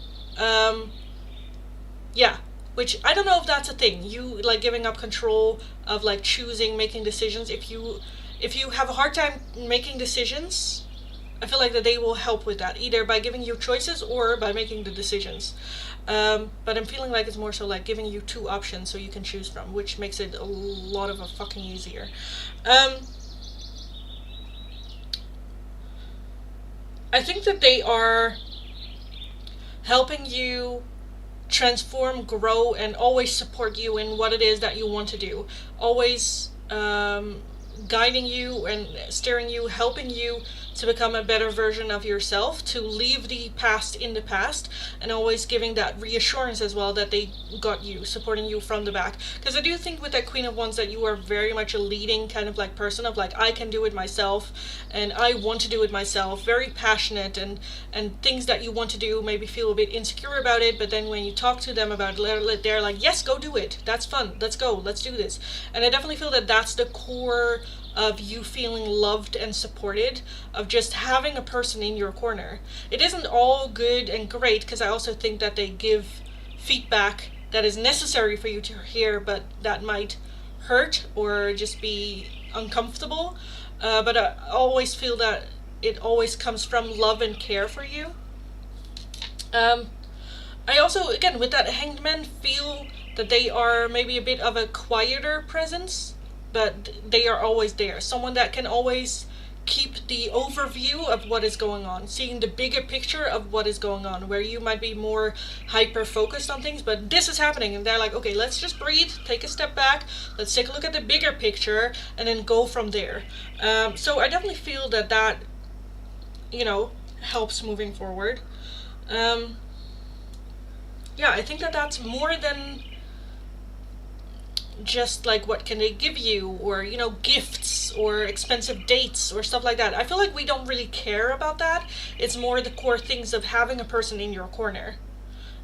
Yeah. Which, I don't know if that's a thing. You, like, giving up control of, like, choosing, making decisions. If you have a hard time making decisions, I feel like that they will help with that. Either by giving you choices or by making the decisions. But I'm feeling like it's more so, like, giving you two options so you can choose from. Which makes it a lot of a fucking easier. I think that they are helping you transform, grow, and always support you in what it is that you want to do. Always guiding you and steering you, helping you to become a better version of yourself, to leave the past in the past, and always giving that reassurance as well that they got you, supporting you from the back. Because I do think with that Queen of Wands that you are very much a leading kind of like person of like, I can do it myself and I want to do it myself, very passionate, and things that you want to do maybe feel a bit insecure about it, but then when you talk to them about it, they're like, yes, go do it, that's fun, let's go, let's do this. And I definitely feel that that's the core of you feeling loved and supported, of just having a person in your corner. It isn't all good and great, because I also think that they give feedback that is necessary for you to hear, but that might hurt or just be uncomfortable. But I always feel that it always comes from love and care for you. I also, again, with that Hanged Man, feel that they are maybe a bit of a quieter presence, but they are always there. Someone that can always keep the overview of what is going on, seeing the bigger picture of what is going on, where you might be more hyper focused on things, but this is happening and they're like, okay, let's just breathe, take a step back, let's take a look at the bigger picture and then go from there. So I definitely feel that helps moving forward. Yeah, I think that's more than just like what can they give you, or gifts or expensive dates or stuff like that. I feel like we don't really care about that. It's more the core things of having a person in your corner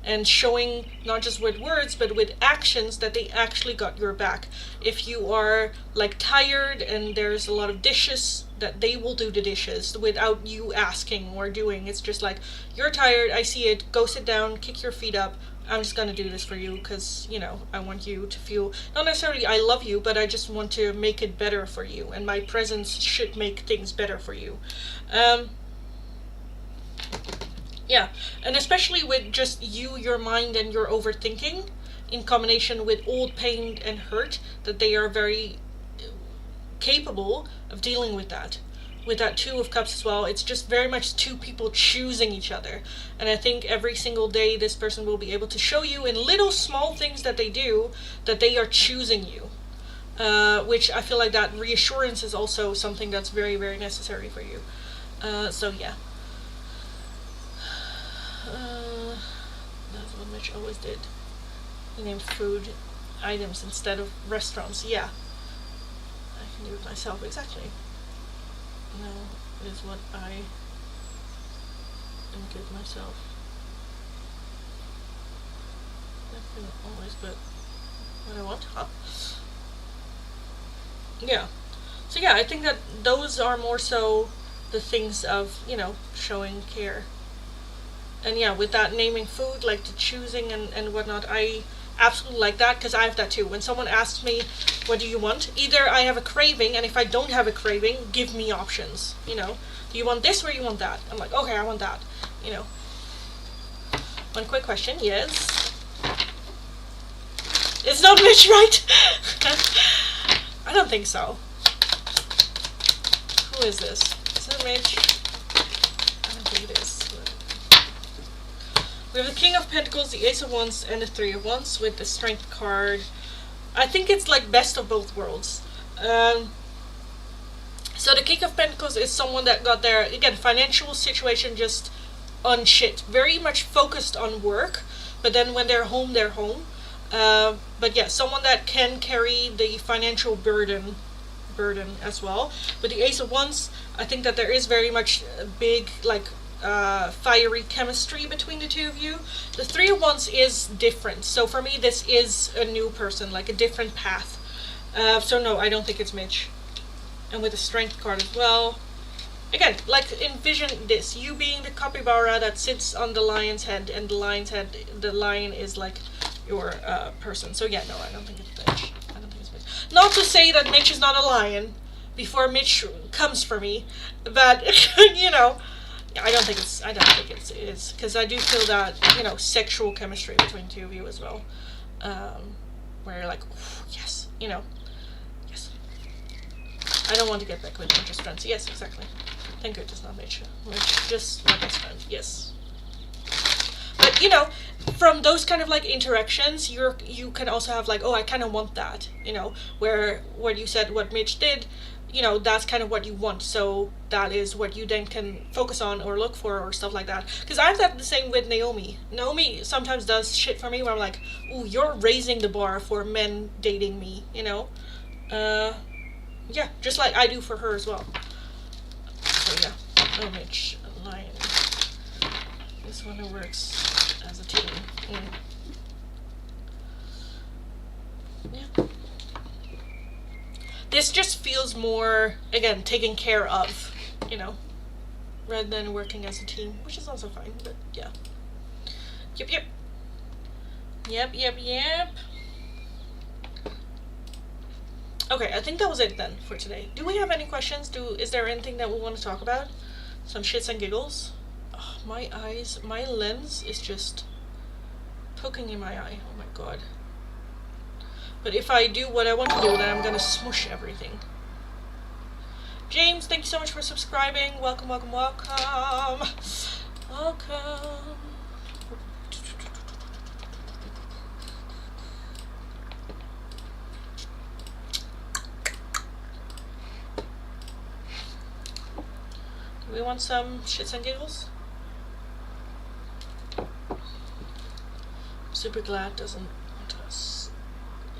and showing, not just with words but with actions, that they actually got your back. If you are like tired and there's a lot of dishes, that they will do the dishes without you asking or doing. It's just like, you're tired, I see it, go sit down, kick your feet up, I'm just gonna do this for you because, I want you to feel, not necessarily I love you, but I just want to make it better for you, and my presence should make things better for you. Yeah, and especially with just you, your mind, and your overthinking, in combination with old pain and hurt, that they are very capable of dealing with that. With that Two of Cups as well, it's just very much two people choosing each other. And I think every single day this person will be able to show you in little small things that they do, that they are choosing you. Which I feel like that reassurance is also something that's very, very necessary for you. So yeah. That's what Mitch always did. He named food items instead of restaurants. Yeah. I can do it myself, exactly. Is what I am good myself. I not always, but what I want, huh? Yeah. So yeah, I think that those are more so the things of, showing care. And yeah, with that naming food, like the choosing and whatnot, I absolutely like that, because I have that too. When someone asks me, what do you want? Either I have a craving, and if I don't have a craving, give me options. Do you want this or you want that? I'm like, okay, I want that. One quick question, yes. It's not Mitch, right? I don't think so. Who is this? Is it Mitch? I don't think it is. We have the King of Pentacles, the Ace of Wands, and the Three of Wands with the Strength card. I think it's like best of both worlds. So the King of Pentacles is someone that got their, again, financial situation just on shit. Very much focused on work, but then when they're home, they're home. But yeah, someone that can carry the financial burden as well. With the Ace of Wands, I think that there is very much a big, fiery chemistry between the two of you. The Three of Wands is different. So for me, this is a new person, like a different path. So no, I don't think it's Mitch. And with the Strength card as well. Again, envision this. You being the capybara that sits on the lion's head, and the lion is your person. So yeah, no, I don't think it's Mitch. I don't think it's Mitch. Not to say that Mitch is not a lion before Mitch comes for me, but I don't think it is, because I do feel that sexual chemistry between the two of you as well, where you're like, yes, yes. I don't want to get back with Mitch as friends. Yes, exactly. Thank goodness not Mitch. Mitch, just my best friend. Yes. But from those kind of interactions, you can also have oh, I kind of want that. Where you said what Mitch did. you know, that's kind of what you want. So that is what you then can focus on or look for or stuff like that. Because I've had the same with Naomi. Naomi sometimes does shit for me where I'm like, ooh, you're raising the bar for men dating me, you know? Yeah, just like I do for her as well. So yeah, image line. This one works as a team. Yeah. This just feels more, again, taken care of, you know, rather than working as a team, which is also fine, but yeah. Yep. Okay, I think that was it then for today. Do we have any questions? Is there anything that we want to talk about? Some shits and giggles? Oh, my eyes, my lens is just poking in my eye. Oh my god. But if I do what I want to do, then I'm gonna smush everything. James, thank you so much for subscribing. Welcome. Do we want some shits and giggles? I'm super glad doesn't want us.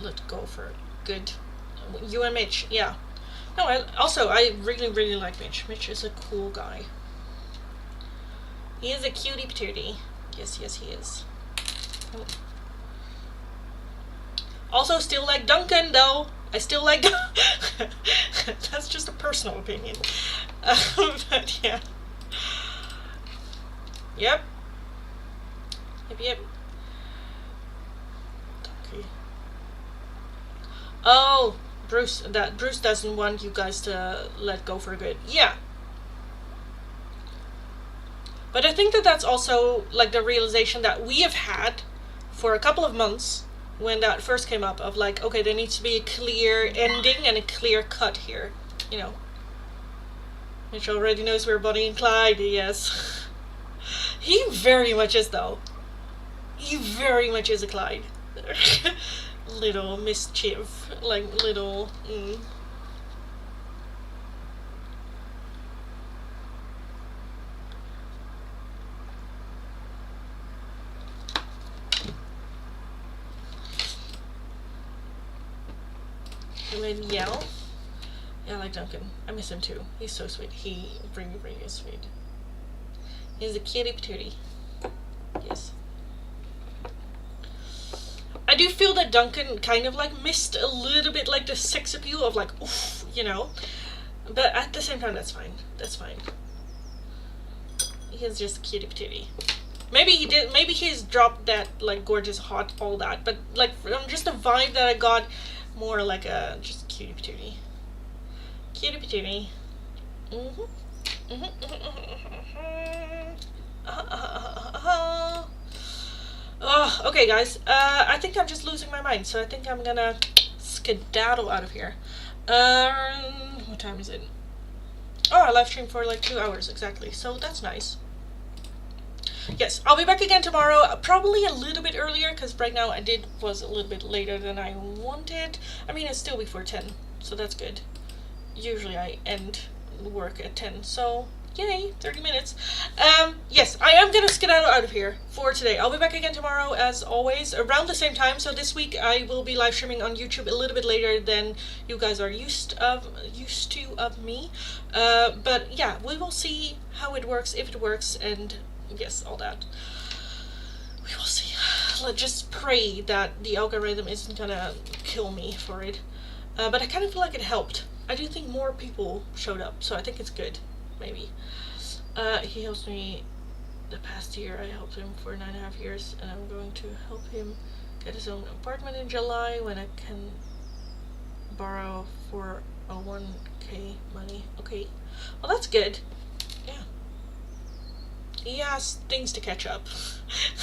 Let go for good. You and Mitch, yeah. No, I really like Mitch. Mitch is a cool guy. He is a cutie patootie. Yes, he is. Oh. Also, still like Duncan, though. I still like That's just a personal opinion. But yeah. Yep. Okay. Oh, Bruce doesn't want you guys to let go for good. Yeah. But I think that that's also like the realization that we have had for a couple of months when that first came up of like, okay, there needs to be a clear ending and a clear cut here, you know. Mitch already knows we're Bonnie and Clyde, yes. He very much is, though. He very much is a Clyde. Little mischief, like little. And then yell. Yeah, I like Duncan. I miss him too. He's so sweet. He really is sweet. He's a kitty patootie. Yes. I do feel that Duncan kind of like missed a little bit like the sex appeal of like, oof, you know. But at the same time, that's fine. That's fine. He's just a cutie patootie. Maybe he did. Maybe he's dropped that like gorgeous, hot, all that. But like from just the vibe that I got, more like a just cutie patootie. Cutie patootie. Oh, okay, guys. I think I'm just losing my mind, so I think I'm gonna skedaddle out of here. What time is it? Oh, I live streamed for like 2 hours exactly, so that's nice. Yes, I'll be back again tomorrow, probably a little bit earlier, because right now was a little bit later than I wanted. I mean, it's still before 10, so that's good. Usually I end work at 10, so yay, 30 minutes. Yes, I am gonna skedaddle out of here for today. I'll be back again tomorrow, as always, around the same time. So this week I will be live streaming on YouTube a little bit later than you guys are used to of me. But yeah, we will see how it works, if it works, and yes, all that. We will see. Let's just pray that the algorithm isn't gonna kill me for it. But I kind of feel like it helped. I do think more people showed up, so I think it's good. Maybe. He helps me the past year. I helped him for 9.5 years, and I'm going to help him get his own apartment in July when I can borrow for a 1K money. Okay. Well, that's good. Yeah. He has things to catch up.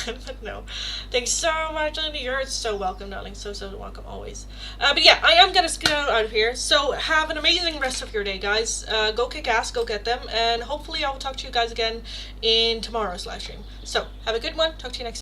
But no. Thanks so much, Lindy. You're so welcome, darling. So welcome always. But yeah, I am gonna skedaddle out of here. So have an amazing rest of your day, guys. Go kick ass, go get them, and hopefully I will talk to you guys again in tomorrow's live stream. So have a good one. Talk to you next time.